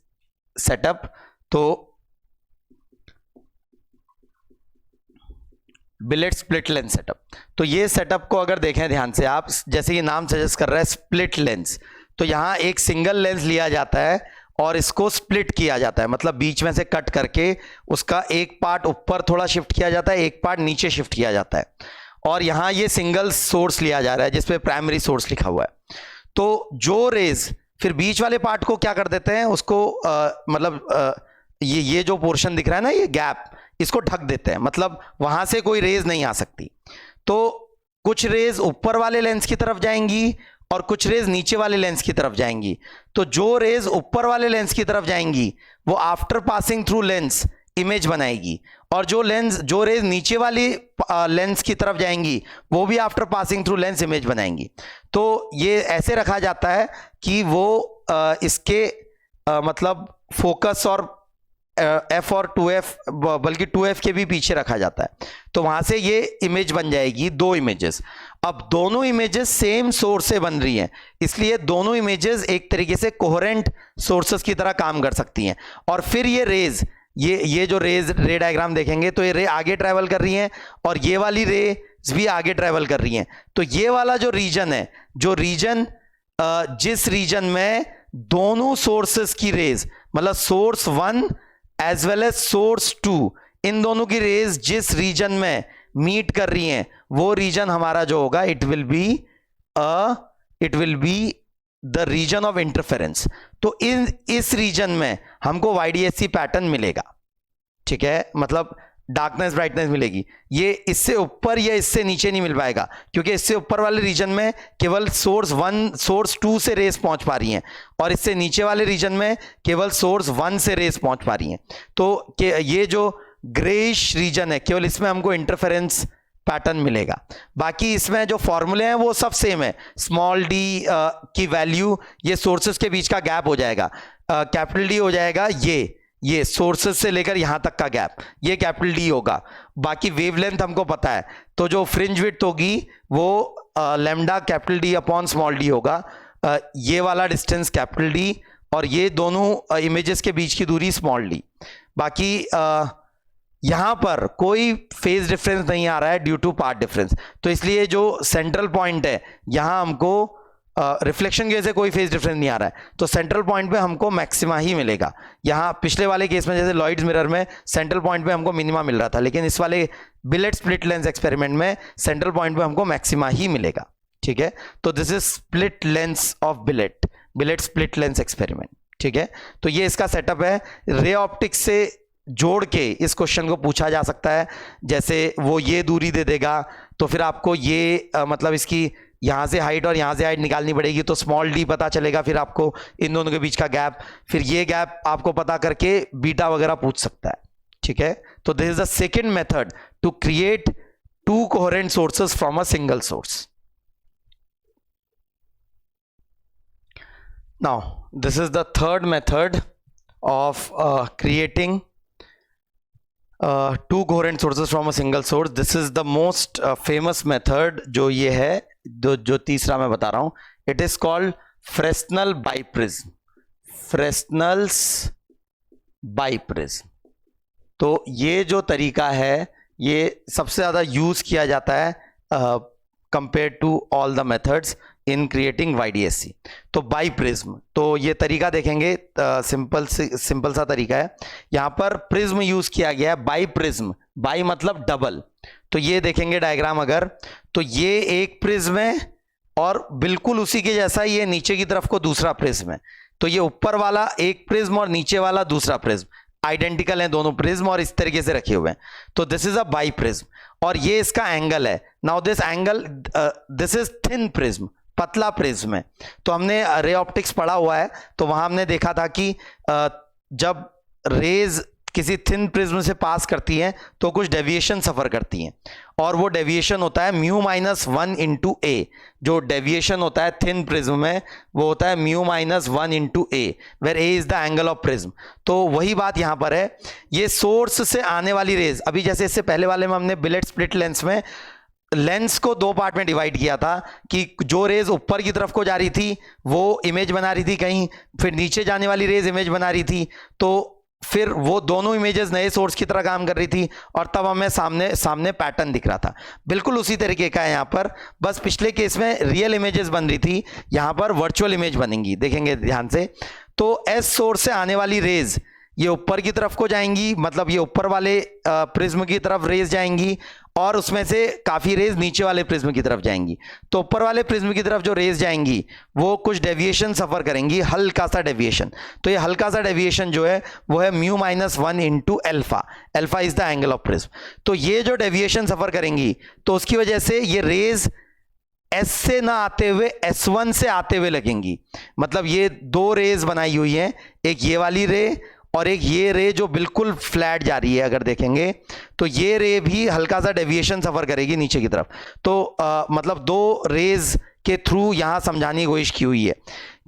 सेटअप, तो बिलेट स्प्लिट लेंस सेटअप। तो ये सेटअप को अगर देखें ध्यान से आप, जैसे ये नाम सजेस्ट कर रहा है स्प्लिट लेंस, तो यहां एक सिंगल लेंस लिया जाता है और इसको स्प्लिट किया जाता है, मतलब बीच में से कट करके उसका एक पार्ट ऊपर थोड़ा शिफ्ट किया जाता है, एक पार्ट नीचे शिफ्ट किया जाता है। और यहाँ ये सिंगल सोर्स लिया जा रहा है जिसपे प्राइमरी सोर्स लिखा हुआ है। तो जो रेज फिर बीच वाले पार्ट को क्या कर देते हैं, उसको ये जो पोर्शन दिख रहा है ना, ये गैप, इसको ढक देते हैं, मतलब वहां से कोई रेज नहीं आ सकती। तो कुछ रेज ऊपर वाले लेंस की तरफ जाएंगी और कुछ रेज नीचे वाले लेंस की तरफ जाएंगी। तो जो रेज ऊपर वाले लेंस की तरफ जाएंगी वो after passing through lens image बनाएगी, और जो रेज नीचे वाली लेंस की तरफ जाएंगी वो भी after passing through lens image बनाएंगी। तो ये ऐसे रखा जाता है कि वो इसके मतलब फोकस और F और 2F, बल्कि 2F के भी पीछे रखा जाता है। तो वहां से ये इमेज बन जाएगी, दो इमेजेस। अब दोनों इमेजेस सेम सोर्स से बन रही हैं, इसलिए दोनों इमेजेस एक तरीके से कोहेरेंट सोर्सेस की तरह काम कर सकती हैं। और फिर ये रेज, ये जो रे डायग्राम देखेंगे तो ये रे आगे ट्रैवल कर रही हैं और ये वाली रे भी आगे ट्रैवल कर रही हैं। तो ये वाला जो रीजन है, जिस रीजन में दोनों सोर्सेस की रेज, मतलब source 1 as well as source 2, इन दोनों की रेज जिस रीजन में मीट कर रही हैं वो रीजन हमारा जो होगा, it will be the region of interference. तो इस रीजन में हमको YDSC पैटर्न मिलेगा, ठीक है, मतलब डार्कनेस ब्राइटनेस मिलेगी। ये इससे ऊपर या इससे नीचे नहीं मिल पाएगा, क्योंकि इससे ऊपर वाले रीजन में केवल सोर्स 1 सोर्स 2 से रेस पहुंच पा रही हैं, और इससे नीचे वाले रीजन में केवल सोर्स 1 से रेस पहुंच पा रही हैं। तो ये जो ग्रेइश रीजन है, केवल इसमें हमको इंटरफेरेंस पैटर्न मिलेगा। बाकी इसमें जो फॉर्मूले हैं वो सब सेम है। स्मॉल d की वैल्यू, ये सोर्सेस के बीच का गैप हो जाएगा, कैपिटल D हो जाएगा, ये सोर्सेस से लेकर यहां तक का गैप, ये कैपिटल D होगा। बाकी वेवलेंथ हमको पता है, तो जो फ्रिंज विड्थ होगी वो lambda capital D upon small d होगा। ये वाला डिस्टेंस कैपिटल D और ये दोनों इमेजेस के बीच की दूरी स्मॉल d। बाकी यहां पर कोई फेज डिफरेंस नहीं आ रहा है ड्यू टू पाथ डिफरेंस, तो इसलिए जो सेंट्रल पॉइंट है यहां हमको रिफ्लेक्शन की वजह से कोई फेज डिफरेंस नहीं आ रहा है, तो सेंट्रल पॉइंट पे हमको मैक्सिमा ही मिलेगा। यहां पिछले वाले केस में जैसे लॉयड्स मिरर में सेंट्रल पॉइंट पे हमको मिनिमा मिल रहा था, लेकिन इस वाले बिलेट स्प्लिट लेंस एक्सपेरिमेंट में सेंट्रल पॉइंट पे हमको मैक्सिमा ही मिलेगा, ठीक है। तो this is split lens of Billet split lens experiment, ठीक है। तो ये इसका सेटअप है। रे ऑप्टिक्स से जोड़ के इस क्वेश्चन को पूछा जा सकता है, जैसे वो ये दूरी दे देगा तो फिर आपको ये मतलब इसकी यहां से हाइट और यहां से हाइट निकालनी पड़ेगी, तो स्मॉल d पता चलेगा, फिर आपको इन दोनों के बीच का गैप, फिर ये गैप आपको पता करके बीटा वगैरह पूछ सकता है, ठीक है। तो this is the second method to create two coherent sources from a single source. Now this is the third method of creating two coherent sources from a single source. This is the most famous method जो ये है, जो तीसरा मैं बता रहा हूं, it is called Fresnel biprism. Fresnel's biprism. तो ये जो तरीका है ये सबसे ज़्यादा यूज किया जाता है compare to all the methods in creating YDSC। तो बाई प्रिज्म, तो ये तरीका देखेंगे, सिंपल सा तरीका है। यहाँ पर प्रिज्म यूज किया गया है, बाई प्रिज्म, बाई मतलब डबल। तो ये देखेंगे डायग्राम अगर, तो ये एक प्रिज्म है और बिल्कुल उसी के जैसा ये नीचे की तरफ को दूसरा प्रिज्म है। तो ये ऊपर वाला एक प्रिज्म और नीचे वाला दूसरा प्रिज्म आइडेंटिकल हैं दोनों प्रिज्म और इस तरीके से रखे हुए हैं। तो this is a by prism और ये इसका एंगल है। Now this angle, this is thin prism, पतला प्रिज्म है। तो हमने रे ऑप्टिक्स पढ़ा हुआ है, तो वहां हमने देखा था कि जब रेज किसी थिन प्रिज्म से पास करती हैं तो कुछ डेविएशन सफर करती हैं, और वो डेविएशन होता है म्यू माइनस 1 इंटू ए। जो डेविएशन होता है थिन प्रिज्म में वो होता है mu minus 1 into A, where A is the angle of prism. तो वही बात यहां पर है, ये सोर्स से आने वाली रेज, अभी जैसे इससे पहले वाले में हमने बिलेट स्प्लिट लेंस में लेंस को दो पार्ट में डिवाइड किया था कि जो रेज ऊपर की तरफ को जा रही थी वो इमेज बना रही थी कहीं, फिर नीचे जाने वाली रेज इमेज बना रही थी, तो फिर वो दोनों इमेजेस नए सोर्स की तरह काम कर रही थी और तब हमें सामने पैटर्न दिख रहा था। बिल्कुल उसी तरीके का है यहाँ पर, बस पिछले केस में रियल इमेजेस बन रही थी, यहाँ पर वर्चुअल इमेज बनेंगी, देखेंगे ध्यान से। तो एस सोर्स से आने वाली रेज ये ऊपर की तरफ को जाएंगी, मतलब ये ऊपर वाले प्रिज्म की तरफ रेज जाएंगी, और उसमें से काफी रेज नीचे वाले प्रिज्म की तरफ जाएंगी। तो ऊपर वाले प्रिज्म की तरफ जो रेज जाएंगी वो कुछ डेविएशन सफर करेंगी, हल्का सा डेविएशन। तो ये हल्का सा डेविएशन जो है वो है mu minus 1 into alpha. Alpha is the angle of prism. तो ये जो डेविएशन सफर करेंगी तो उसकी वजह से ये रेज एस से ना आते हुए S1 से आते हुए लगेंगी। मतलब ये दो रेज बनाई हुई हैं, एक ये वाली रे और एक ये रे जो बिल्कुल फ्लैट जा रही है। अगर देखेंगे तो ये रे भी हल्का सा डेविएशन सफर करेगी नीचे की तरफ। तो मतलब दो रेज के थ्रू यहां समझाने की कोशिश की हुई है।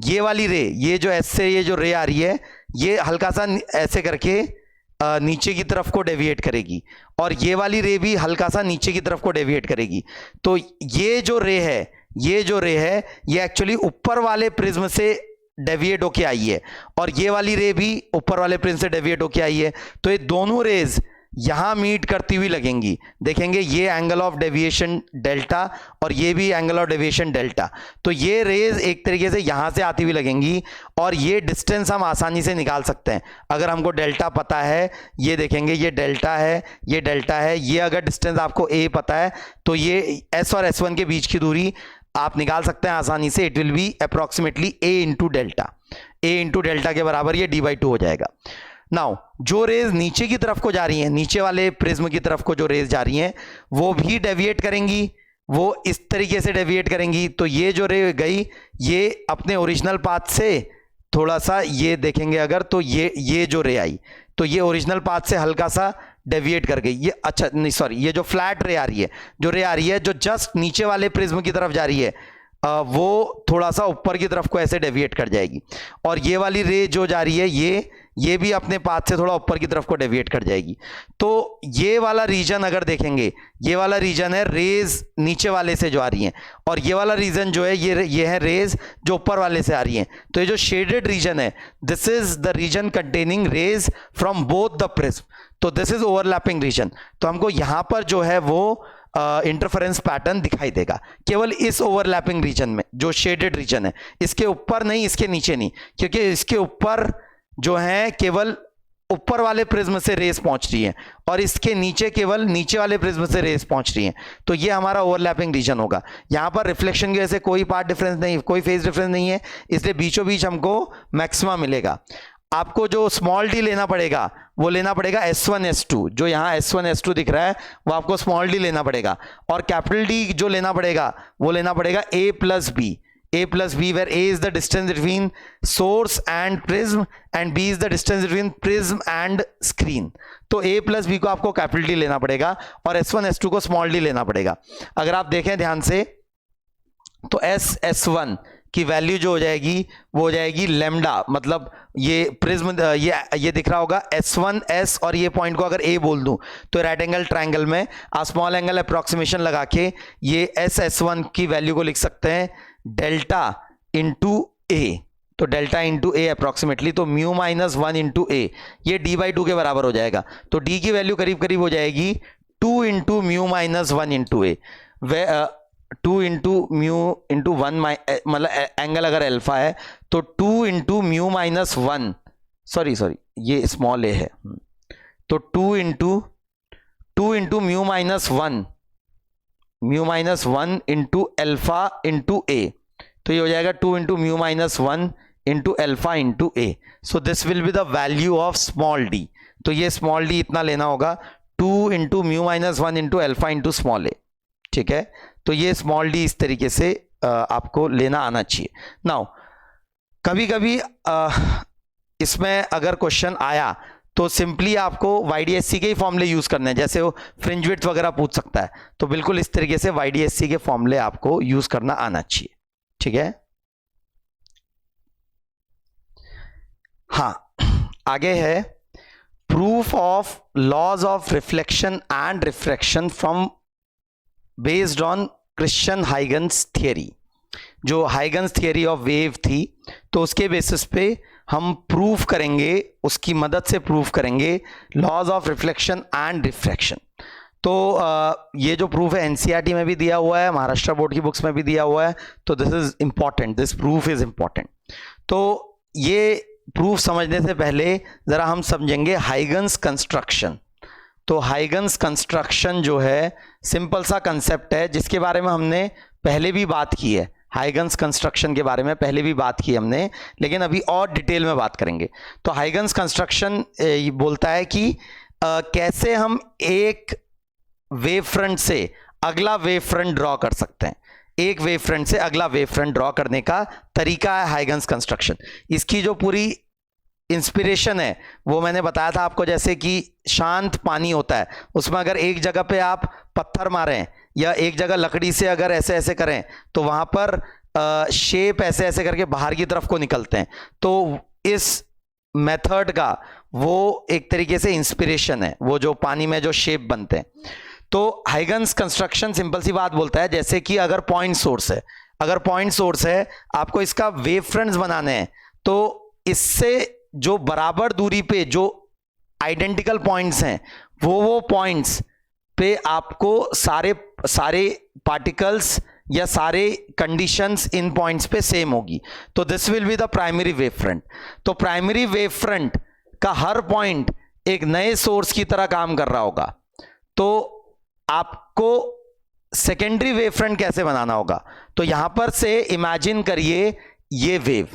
ये वाली रे, ये जो एस से ये जो रे आ रही है, ये हल्का सा ऐसे करके नीचे की तरफ को डेविएट करेगी, और ये वाली रे भी हल्का सा नीचे की तरफ को डेविएट करेगी। तो ये जो रे है, ये एक्चुअली ऊपर वाले प्रिज्म से डेविएट होके आई है, और ये वाली रे भी ऊपर वाले प्रिज्म से डेविएट होके आई है। तो ये दोनों रेज यहां मीट करती हुई लगेंगी। देखेंगे ये एंगल ऑफ डेविएशन डेल्टा और ये भी एंगल ऑफ डेविएशन डेल्टा। तो ये रेज एक तरीके से यहां से आती हुई लगेंगी, और ये डिस्टेंस हम आसानी से निकाल सकते हैं अगर हमको डेल्टा पता है। ये देखेंगे ये डेल्टा है, ये डेल्टा है, ये अगर डिस्टेंस आपको ए पता है तो ये एस और S1 के बीच की दूरी आप निकाल सकते हैं आसानी से। It will B approximately A into delta. A into delta के बराबर ये d/2 हो जाएगा। नाउ जो रेज नीचे की तरफ को जा रही हैं, नीचे वाले प्रिज्म की तरफ को जो रेज जा रही हैं वो भी डेविएट करेंगी, वो इस तरीके से डेविएट करेंगी। तो ये जो रे गई ये अपने ओरिजिनल पाथ से थोड़ा सा, ये देखेंगे अगर तो ये जो रे आई तो ये ओरिजिनल पाथ से हल्का सा डेविएट कर गई। ये अच्छा नहीं सॉरी, ये जो फ्लैट रे आ रही है, जो रे आ रही है जो जस्ट नीचे वाले प्रिज्म की तरफ जा रही है, वो थोड़ा सा ऊपर की तरफ को ऐसे डेविएट कर जाएगी। और ये वाली रे जो जा रही है ये भी अपने पाथ से थोड़ा ऊपर की तरफ को डेविएट कर जाएगी। तो ये वाला रीजन अगर देखेंगे, ये वाला रीजन है रेज नीचे वाले से जो आ रही हैं, और ये वाला रीजन जो है ये है रेज जो ऊपर वाले से आ रही हैं। तो ये जो शेडेड रीजन है, this is the region containing rays from both the prism. तो दिस इज ओवरलैपिंग रीजन। तो हमको यहां पर जो है वो इंटरफेरेंस पैटर्न दिखाई देगा केवल इस ओवरलैपिंग रीजन में, जो शेडेड रीजन है। इसके ऊपर नहीं, इसके नीचे नहीं, क्योंकि इसके ऊपर जो है केवल ऊपर वाले प्रिज्म से रेस पहुंच रही है, और इसके नीचे केवल नीचे वाले प्रिज्म से रेस पहुंच रही है। तो ये हमारा ओवरलैपिंग रीजन होगा। यहां पर रिफ्लेक्शन की वजह से कोई पार्ट डिफरेंस नहीं, कोई फेज डिफरेंस नहीं है, इसलिए बीचों बीच हमको मैक्सिमा मिलेगा। आपको जो स्मॉल डी लेना पड़ेगा वो लेना पड़ेगा S1 S2, जो यहाँ S1 S2 दिख रहा है वो आपको स्मॉल डी लेना पड़ेगा। और कैपिटल डी जो लेना पड़ेगा वो लेना पड़ेगा A plus B, where A is the distance between source and prism and B is the distance between prism and screen। तो A प्लस बी को आपको कैपिटल डी लेना पड़ेगा और S1 S2 को स्मॉल डी लेना पड़ेगा। अगर आप देखें ध्यान से तो S1 की वैल्यू जो हो जाएगी वो हो जाएगी लैम्डा, मतलब ये प्रिज्म ये दिख रहा होगा S1 S, और ये पॉइंट को अगर A बोल दूं तो राइट एंगल ट्रायंगल में आप स्मॉल एंगल अप्रोक्सीमेशन लगा के ये S1 की वैल्यू को लिख सकते हैं डेल्टा इंटू ए। तो डेल्टा इंटू ए अप्रोक्सीमेटली, तो म्यू माइनस 1 इंटू ए, ये d/2 के बराबर हो जाएगा। तो d की वैल्यू करीब करीब हो जाएगी 2 into mu minus 1 into A. 2 into mu into 1, मतलब एंगल अगर अल्फा है तो 2 इंटू म्यू माइनस 1, सॉरी ये स्मॉल ए है, तो 2 into mu minus 1 into alpha into A. तो ये हो जाएगा 2 into mu minus 1 into alpha into A. So this will be the value of small D. तो ये स्मॉल डी इतना लेना होगा, 2 into mu minus 1 into alpha into small A. ठीक है, तो ये स्मॉल डी इस तरीके से आपको लेना आना चाहिए। नाउ कभी कभी इसमें अगर क्वेश्चन आया तो सिंपली आपको YDSC के ही फॉर्मूले यूज करने हैं, जैसे वो फ्रिंज विड्थ वगैरह पूछ सकता है, तो बिल्कुल इस तरीके से YDSC के फॉर्मूले आपको यूज करना आना चाहिए। ठीक है, हाँ आगे है proof of laws of reflection and refraction from based on Christian Huygens theory. जो हाइगन्स थियरी ऑफ वेव थी तो उसके बेसिस पे हम प्रूफ करेंगे, उसकी मदद से प्रूफ करेंगे laws of reflection and refraction. तो ये जो प्रूफ है NCERT में भी दिया हुआ है, महाराष्ट्र बोर्ड की बुक्स में भी दिया हुआ है, तो this is important, this proof is important. तो ये प्रूफ समझने से पहले जरा हम समझेंगे हाइगन्स कंस्ट्रक्शन। तो हाइगन्स कंस्ट्रक्शन जो है सिंपल सा कंसेप्ट है जिसके बारे में हमने पहले भी बात की है। हाइगन्स कंस्ट्रक्शन के बारे में पहले भी बात की हमने, लेकिन अभी और डिटेल में बात करेंगे। तो हाइगन्स कंस्ट्रक्शन बोलता है कि कैसे हम एक वेव फ्रंट से अगला वेव फ्रंट ड्रॉ कर सकते हैं। एक वेव फ्रंट से अगला वेव फ्रंट ड्रॉ करने का तरीका है हाइगन्स कंस्ट्रक्शन। इसकी जो पूरी इंस्पिरेशन है वो मैंने बताया था आपको, जैसे कि शांत पानी होता है, उसमें अगर एक जगह पे आप पत्थर मारें या एक जगह लकड़ी से अगर ऐसे ऐसे करें तो वहां पर शेप ऐसे ऐसे करके बाहर की तरफ को निकलते हैं। तो इस मेथड का वो एक तरीके से इंस्पिरेशन है, वो जो पानी में जो शेप बनते हैं। तो हाइगन्स कंस्ट्रक्शन सिंपल सी बात बोलता है, जैसे कि अगर पॉइंट सोर्स है, अगर पॉइंट सोर्स है, आपको इसका वेव फ्रंट्स बनाने हैं, तो इससे जो बराबर दूरी पे जो आइडेंटिकल पॉइंट्स हैं वो पॉइंट्स पे आपको सारे पार्टिकल्स या सारे कंडीशंस इन पॉइंट्स पे सेम होगी। तो this will be the primary wave front. तो प्राइमरी वेव फ्रंट का हर पॉइंट एक नए सोर्स की तरह काम कर रहा होगा। तो आपको सेकेंडरी वेव फ्रंट कैसे बनाना होगा? तो यहां पर से इमेजिन करिए ये वेव,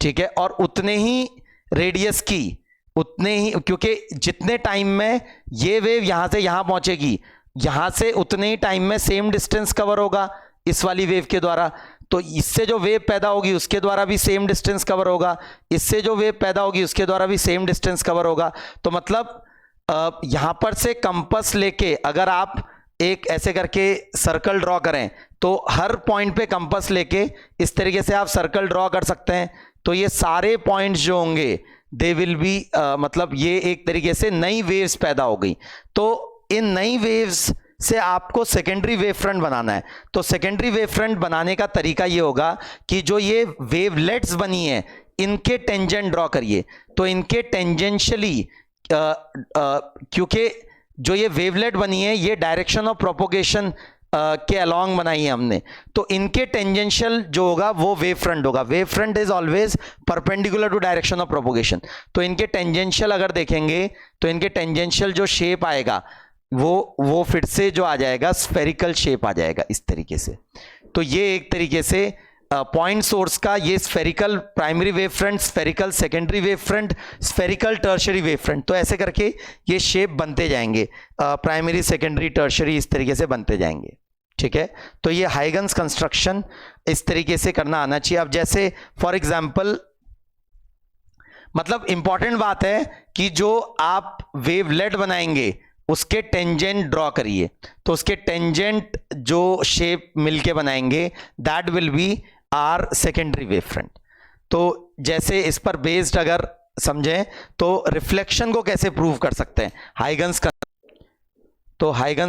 ठीक है, और उतने ही रेडियस की, उतने ही, क्योंकि जितने टाइम में ये वेव यहां से यहां पहुंचेगी, यहां से उतने ही टाइम में सेम डिस्टेंस कवर होगा इस वाली वेव के द्वारा। तो इससे जो वेव पैदा होगी उसके द्वारा भी सेम डिस्टेंस कवर होगा, इससे जो वेव पैदा होगी उसके द्वारा भी सेम डिस्टेंस कवर होगा। तो मतलब यहां पर से कंपास लेके अगर आप एक ऐसे करके सर्कल ड्रॉ करें तो हर पॉइंट पे कंपास लेके इस तरीके से आप सर्कल ड्रॉ कर सकते हैं। तो ये सारे पॉइंट्स जो होंगे दे विल बी मतलब ये एक तरीके से नई वेव्स पैदा हो गई। तो इन नई वेव्स से आपको सेकेंडरी वेव फ्रंट बनाना है। तो सेकेंडरी वेव फ्रंट बनाने का तरीका ये होगा कि जो ये वेवलेट्स बनी है इनके टेंजेंट ड्रॉ करिए। तो इनके टेंजेंशियली क्योंकि जो ये वेवलेट बनी है ये डायरेक्शन ऑफ प्रोपोगेशन के अलोंग बनाई है हमने, तो इनके टेंजेंशियल जो होगा वो वेव फ्रंट होगा। Wave front is always perpendicular to direction of propagation. तो इनके टेंजेंशियल अगर देखेंगे तो इनके टेंजेंशियल जो शेप आएगा वो फिर से जो आ जाएगा स्फेरिकल शेप आ जाएगा इस तरीके से। तो ये एक तरीके से पॉइंट सोर्स का ये spherical primary wave front, spherical secondary wave front, spherical tertiary wave front. तो ऐसे करके ये शेप बनते जाएंगे, प्राइमरी सेकेंडरी टर्शरी इस तरीके से बनते जाएंगे, ठीक है। तो ये हाइगन्स कंस्ट्रक्शन इस तरीके से करना आना चाहिए। अब जैसे फॉर एग्जांपल मतलब इंपॉर्टेंट बात है कि जो आप वेवलेट बनाएंगे उसके टेंजेंट ड्रॉ करिए। तो उसके टेंजेंट जो शेप मिलके बनाएंगे that will be our secondary wave front. तो जैसे इस पर बेस्ड अगर समझें तो रिफ्लेक्शन को कैसे प्रूव कर सकते हैं हाइगन्स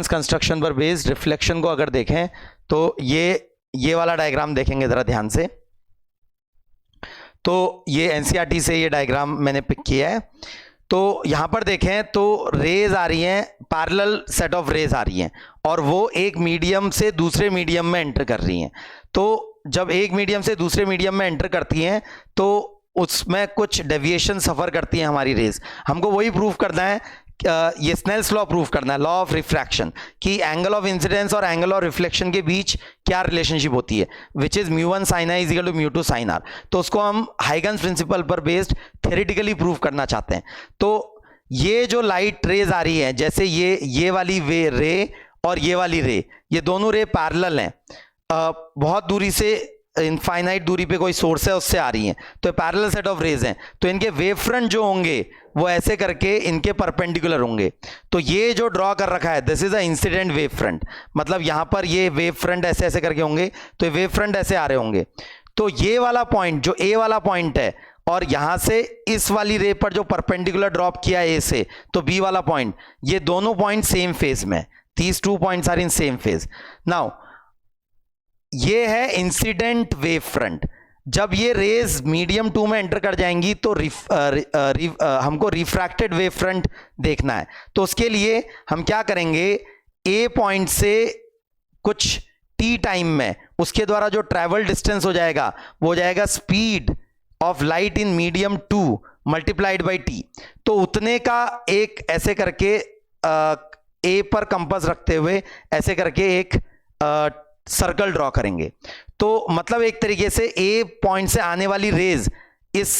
कंस्ट्रक्शन पर बेस्ड रिफ्लेक्शन को अगर देखें तो ये वाला डायग्राम देखेंगे जरा ध्यान से। तो ये एनसीईआरटी से ये डायग्राम मैंने पिक किया है। तो यहां पर देखें तो रेज आ रही हैं, पैरेलल सेट ऑफ रेज आ रही हैं और वो एक मीडियम से दूसरे मीडियम में एंटर कर रही हैं। तो जब एक मीडियम से दूसरे मीडियम में एंटर करती हैं तो उसमें कुछ डेविएशन सफर करती हैं हमारी रेज। हमको वही प्रूफ करना है, ये स्नेल्स लॉ प्रूफ करना है, लॉ ऑफ रिफ्रैक्शन, कि एंगल ऑफ इंसिडेंस और एंगल ऑफ रिफ्लेक्शन के बीच क्या रिलेशनशिप होती है, which is mu one sin i equal to mu two sin r। तो उसको हम हाइगन्स प्रिंसिपल पर बेस्ड थ्योरेटिकली प्रूफ करना चाहते हैं। तो ये जो लाइट रेज आ रही है, जैसे ये वाली रे और ये वाली रे, ये दोनों रे पैरेलल हैं, बहुत दूरी से इनफाइनाइट दूरी पे कोई सोर्स है उससे आ रही हैं, तो पैरेलल सेट ऑफ रेज हैं। तो इनके वेव फ्रंट जो होंगे वो ऐसे करके इनके परपेंडिकुलर होंगे। तो ये जो ड्रॉ कर रखा है this is a incident wave front, मतलब यहां पर ये वेव फ्रंट ऐसे ऐसे करके होंगे, तो ये वेव फ्रंट ऐसे आ रहे होंगे। तो ये वाला पॉइंट जो ए वाला पॉइंट है और यहां से इस वाली रे पर जो परपेंडिकुलर ड्रॉप किया ए से, तो बी वाला पॉइंट, ये दोनों पॉइंट सेम फेज में, these two points are in same phase. Now ये है इंसिडेंट वेव फ्रंट। जब ये रेज मीडियम 2 में एंटर कर जाएंगी तो हमको रिफ्रैक्टेड वेव फ्रंट देखना है। तो उसके लिए हम क्या करेंगे, ए पॉइंट से कुछ टी टाइम में उसके द्वारा जो ट्रैवल डिस्टेंस हो जाएगा वो हो जाएगा speed of light in medium 2 multiplied by T, तो उतने का एक ऐसे करके ए पर कंपास रखते हुए ऐसे करके एक सर्कल ड्रॉ करेंगे। तो मतलब एक तरीके से ए पॉइंट से आने वाली रेज इस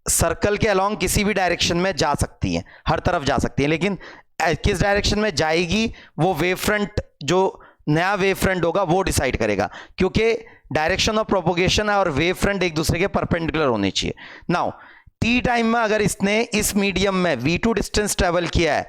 सर्कल के अलोंग किसी भी डायरेक्शन में जा सकती है, हर तरफ जा सकती है, लेकिन किस डायरेक्शन में जाएगी वो वेव फ्रंट, जो नया वेव फ्रंट होगा वो डिसाइड करेगा, क्योंकि डायरेक्शन ऑफ प्रोपोगेशन और वेव फ्रंट एक दूसरे के परपेंडिकुलर होने चाहिए। नाउ टी टाइम में अगर इसने इस मीडियम में v2 डिस्टेंस ट्रेवल किया है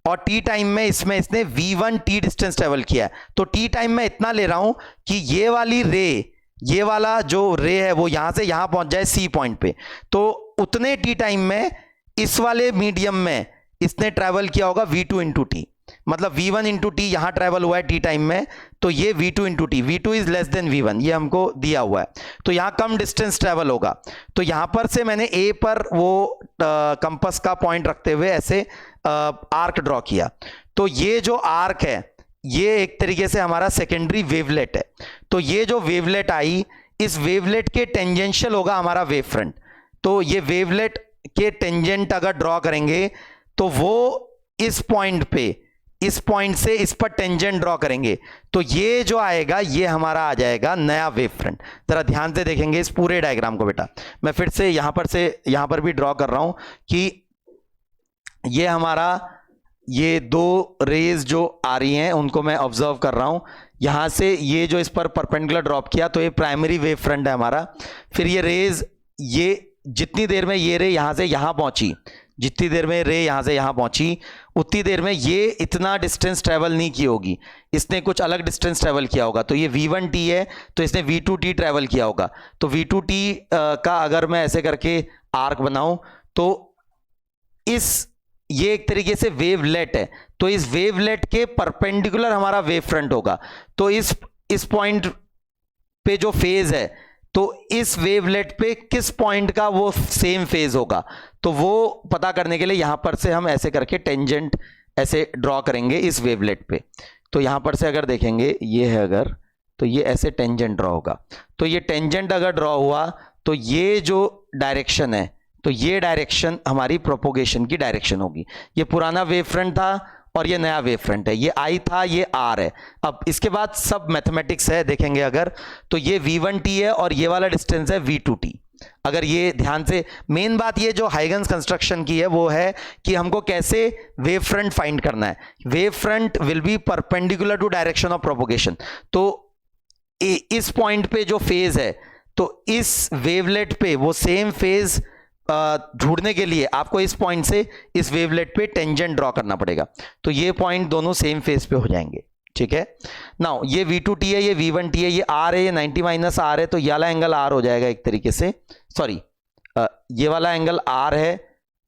और टी टाइम में इसमें इसने v1 टी डिस्टेंस ट्रेवल किया है, तो टी टाइम में इतना ले रहा हूं कि ये वाली रे, ये वाला जो रे है वो यहां से यहां पहुंच जाए सी पॉइंट पे, तो उतने टी टाइम में इस वाले मीडियम में इसने ट्रेवल किया होगा v2 इंटू टी, मतलब v1 इंटू टी यहां ट्रेवल हुआ है टी टाइम में, तो ये v2 into T, v2 is less than v1, ये हमको दिया हुआ है, तो यहां कम डिस्टेंस ट्रेवल होगा। तो यहां पर से मैंने a पर वो कंपास का पॉइंट रखते हुए ऐसे आर्क ड्रॉ किया, तो ये जो आर्क है ये एक तरीके से हमारा सेकेंडरी वेवलेट है। तो ये जो वेवलेट आई, इस वेवलेट के टेंजेंशियल होगा हमारा वेव फ्रंट, तो ये वेवलेट के टेंजेंट अगर ड्रॉ करेंगे तो वो इस पॉइंट पे, इस पॉइंट से इस पर टेंजेंट ड्रॉ करेंगे, तो ये जो आएगा ये हमारा आ जाएगा नया वेव फ्रंट। जरा ध्यान से देखेंगे इस पूरे डायग्राम को बेटा, मैं फिर से यहां पर भी ड्रॉ कर रहा हूं कि ये हमारा, ये दो रेज जो आ रही हैं उनको मैं ऑब्जर्व कर रहा हूं, यहां से ये जो इस पर परपेंडिकुलर ड्रॉप किया तो ये प्राइमरी वेव फ्रंट है हमारा। फिर ये रेज, ये जितनी देर में ये रे यहां से यहां पहुंची, जितनी देर में रे यहां से यहां पहुंची उतनी देर में ये इतना डिस्टेंस ट्रेवल नहीं की होगी, इसने कुछ अलग डिस्टेंस ट्रेवल किया होगा, तो ये v1t है तो इसने v2t ट्रेवल किया होगा। तो v2t का अगर मैं ऐसे करके आर्क बनाऊं तो ये एक तरीके से वेवलेट है, तो इस वेवलेट के परपेंडिकुलर हमारा वेव फ्रंट होगा। तो इस पॉइंट पे जो फेज है, तो इस वेवलेट पे किस पॉइंट का वो सेम फेज होगा, तो वो पता करने के लिए यहां पर से हम ऐसे करके टेंजेंट ऐसे ड्रॉ करेंगे इस वेवलेट पे। तो यहां पर से अगर देखेंगे ये है अगर, तो ये ऐसे टेंजेंट ड्रॉ होगा, तो ये टेंजेंट अगर ड्रॉ हुआ तो ये जो डायरेक्शन है, तो ये डायरेक्शन हमारी प्रोपोगेशन की डायरेक्शन होगी। ये पुराना वेव फ्रंट था और ये नया वेव फ्रंट है, ये आई था, ये आर है। अब इसके बाद सब मैथमेटिक्स है, देखेंगे अगर, तो ये v1t है और ये वाला डिस्टेंस है v2t। अगर ये ध्यान से, मेन बात ये जो हाइगन्स कंस्ट्रक्शन की है वो है कि हमको कैसे वेव फ्रंट फाइंड करना है। Wave front will be perpendicular to direction of propagation, तो इस पॉइंट पे जो फेज है, तो इस वेवलेट पे वो सेम फेज ढूंढने के लिए आपको इस पॉइंट से इस वेवलेट पे टेंजेंट ड्रॉ करना पड़ेगा, तो ये पॉइंट दोनों सेम फेज पे हो जाएंगे, ठीक है। नाउ ये v2t है, ये v1t है, ये r है, ये 90 माइनस r है, तो ये वाला एंगल r हो जाएगा एक तरीके से, सॉरी ये वाला एंगल r है,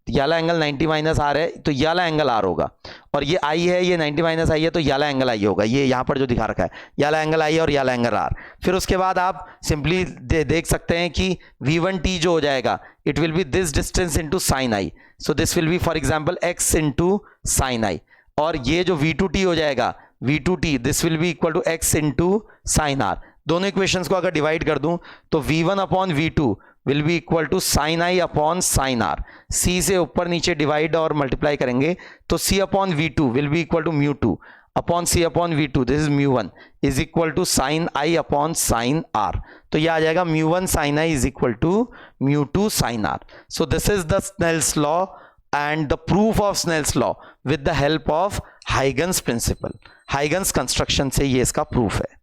ये वाला एंगल 90 माइनस r है, तो ये वाला एंगल r होगा, और ये i है, ये 90 माइनस i है, तो ये वाला एंगल i होगा, ये यहाँ पर जो दिखा रखा है ये वाला एंगल i है और ये वाला एंगल r। फिर उसके बाद आप सिंपली देख सकते हैं कि v1t जो हो जाएगा, it will be this distance into sine i, so this will be for example x into sine i, और ये जो v2t हो जाएगा, v2t this will be equal to x into sine r। दोनों इक्वेशंस को अगर डिवाइड कर दूं तो v1 upon v2 will be equal to sine i upon sine r। c से ऊपर नीचे डिवाइड और मल्टीप्लाई करेंगे तो c upon v2 will be equal to mu 2 upon c upon v2, this is mu 1 is equal to sine i upon sine r। तो ये आ जाएगा mu 1 sine i is equal to mu 2 sine r। So this is the Snell's law and the proof of Snell's law with the help of Huygens principle, Huygens construction से ये इसका proof है।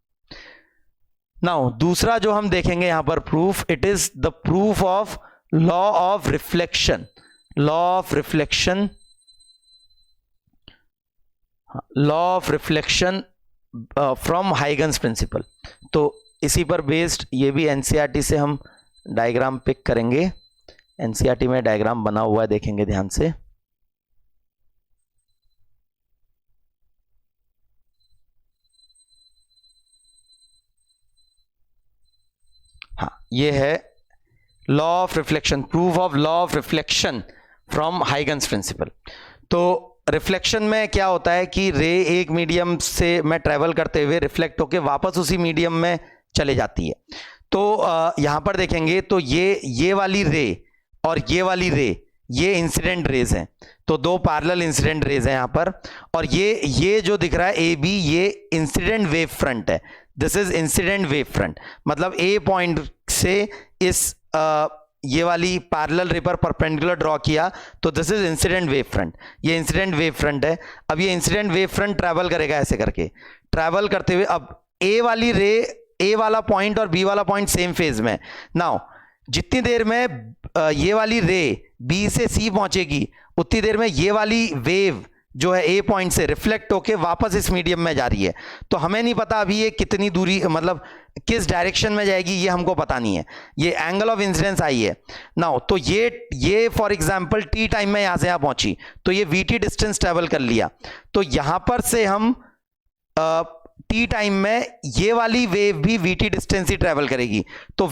Now दूसरा जो हम देखेंगे यहां पर proof, it is the proof of law of reflection, law of reflection, law of reflection from Huygens principle। तो इसी पर बेस्ड ये भी NCERT से हम डायग्राम पिक करेंगे, एनसीईआरटी में डायग्राम बना हुआ है, देखेंगे ध्यान से। हाँ, ये है law of reflection, proof of law of reflection from Huygens principle. तो रिफ्लेक्शन में क्या होता है कि रे एक मीडियम से मैं ट्रेवल करते हुए रिफ्लेक्ट होके वापस उसी मीडियम में चले जाती है। तो यहां पर देखेंगे तो ये वाली रे और ये वाली रे ये इंसिडेंट रेज हैं, तो दो पैरेलल इंसिडेंट रेज हैं यहां पर, और ये जो दिख रहा है ए बी ये इंसिडेंट वेव फ्रंट है। This is incident wave front, मतलब ए पॉइंट से इस ये वाली पैरेलल रे पर परपेंडिकुलर ड्रॉ किया तो this is incident wave front, ये इंसिडेंट वेव फ्रंट है। अब ये इंसिडेंट वेव फ्रंट ट्रैवल करेगा ऐसे करके, ट्रैवल करते हुए अब ए वाली रे, ए वाला पॉइंट और बी वाला पॉइंट सेम फेज में। नाउ जितनी देर में ये वाली रे बी से सी पहुंचेगी उतनी देर में ये वाली वेव जो है ए पॉइंट से रिफ्लेक्ट होके वापस इस मीडियम में जा रही है। तो हमें नहीं पता अभी ये कितनी दूरी, मतलब किस डायरेक्शन में जाएगी ये हमको पता नहीं है। ये एंगल ऑफ इंसिडेंस आई है नाउ, तो ये फॉर एग्जांपल टी टाइम में यहां से यहां पहुंची तो ये वीटी डिस्टेंस ट्रेवल कर लिया, तो यहां पर से हम टी टाइम में ये वाली वेव भी वीटी डिस्टेंस ही ट्रेवल करेगी। तो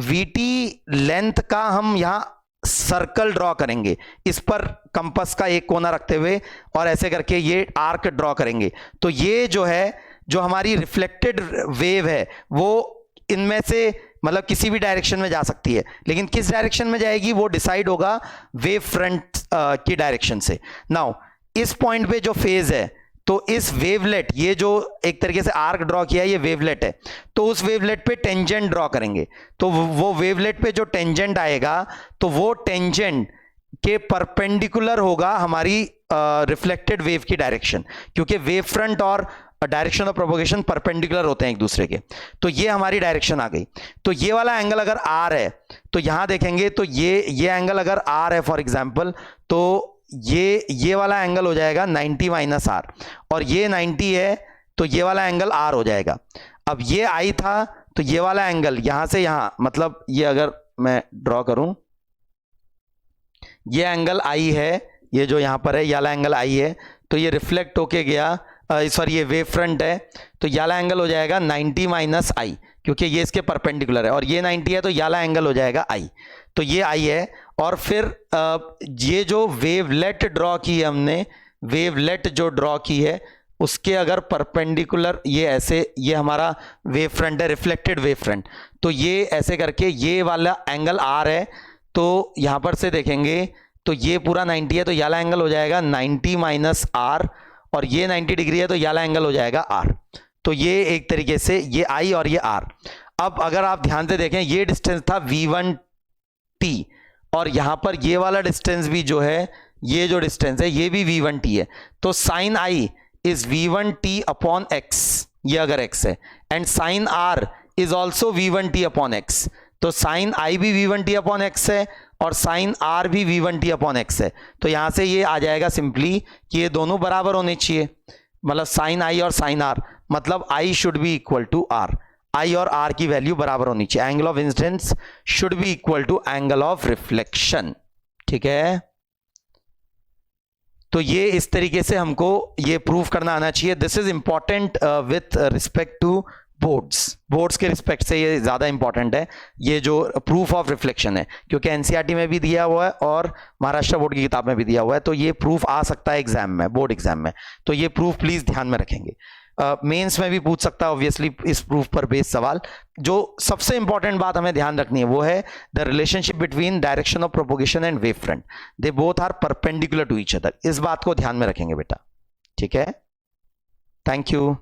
वीटी लेंथ का हम यहां सर्कल ड्रॉ करेंगे, इस पर कंपास का एक कोना रखते हुए और ऐसे करके ये आर्क ड्रॉ करेंगे। तो ये जो है, जो हमारी रिफ्लेक्टेड वेव है वो इनमें से मतलब किसी भी डायरेक्शन में जा सकती है, लेकिन किस डायरेक्शन में जाएगी वो डिसाइड होगा वेव फ्रंट की डायरेक्शन से। नाउ इस पॉइंट पे जो फेज है, तो इस वेवलेट, ये जो एक तरीके से आर्क ड्रॉ किया है ये वेवलेट है, तो उस वेवलेट पे टेंजेंट ड्रॉ करेंगे। तो वो वेवलेट पे जो टेंजेंट आएगा तो वो टेंजेंट के परपेंडिकुलर होगा हमारी रिफ्लेक्टेड वेव की डायरेक्शन, क्योंकि वेव फ्रंट और डायरेक्शन ऑफ प्रोपोगेशन परपेंडिकुलर होते हैं एक दूसरे के। तो ये हमारी डायरेक्शन आ गई। तो ये वाला एंगल अगर आर है तो यहां देखेंगे तो ये एंगल अगर आर है फॉर एग्जांपल, तो ये वाला एंगल हो जाएगा 90 माइनस आर, और ये 90 है तो ये वाला एंगल आर हो जाएगा। अब ये आई था तो ये वाला एंगल यहां से यहां, मतलब ये अगर मैं ड्रॉ करूं, ये एंगल आई है, ये जो यहां पर है ये वाला एंगल आई है, तो ये रिफ्लेक्ट होके गया, सॉरी ये वेव फ्रंट है, तो ये वाला एंगल हो जाएगा 90 माइनस आई, क्योंकि ये इसके परपेंडिकुलर है, और ये 90 है तो ये वाला एंगल हो जाएगा आई। तो ये आई है, और फिर ये जो वेवलेट ड्रॉ की है हमने, वेवलेट जो ड्रॉ की है उसके अगर परपेंडिकुलर ये ऐसे, ये हमारा वेव फ्रंट है, रिफ्लेक्टेड वेव फ्रंट, तो ये ऐसे करके ये वाला एंगल आर है, तो यहां पर से देखेंगे तो ये पूरा 90 है तो ये वाला एंगल हो जाएगा 90 माइनस आर, और ये 90 डिग्री है तो ये वाला एंगल हो जाएगा आर। तो ये एक तरीके से ये आई और ये आर। अब अगर आप ध्यान से देखें ये डिस्टेंस था v1t, और यहां पर ये वाला डिस्टेंस भी जो है, ये जो डिस्टेंस है ये भी v1t है, तो sine i is v1t upon x, ये अगर x है, and sine r is also v1t upon x, तो साइन आई भी v1t अपॉन x है और साइन r भी v1t अपॉन x है। तो यहां से ये आ जाएगा सिंपली कि ये दोनों बराबर होने चाहिए, मतलब साइन आई और साइन r, मतलब I should be equal to R, I और R की वैल्यू बराबर होनी चाहिए। Angle of incidence should be equal to angle of reflection, ठीक है। तो ये इस तरीके से हमको ये प्रूव करना आना चाहिए। This is important with respect to boards के रिस्पेक्ट से ये ज्यादा इंपॉर्टेंट है, ये जो प्रूफ ऑफ रिफ्लेक्शन है, क्योंकि एनसीईआरटी में भी दिया हुआ है और महाराष्ट्र बोर्ड की किताब में भी दिया हुआ है, तो ये प्रूफ आ सकता है एग्जाम में, बोर्ड एग्जाम में, तो ये प्रूफ प्लीज ध्यान में रखेंगे। मेंस में भी पूछ सकता है ऑब्वियसली इस प्रूफ पर बेस्ड सवाल। जो सबसे इंपॉर्टेंट बात हमें ध्यान रखनी है वो है the relationship between direction of propagation and wave front, they both are perpendicular to each other. इस बात को ध्यान में रखेंगे बेटा, ठीक है। Thank you.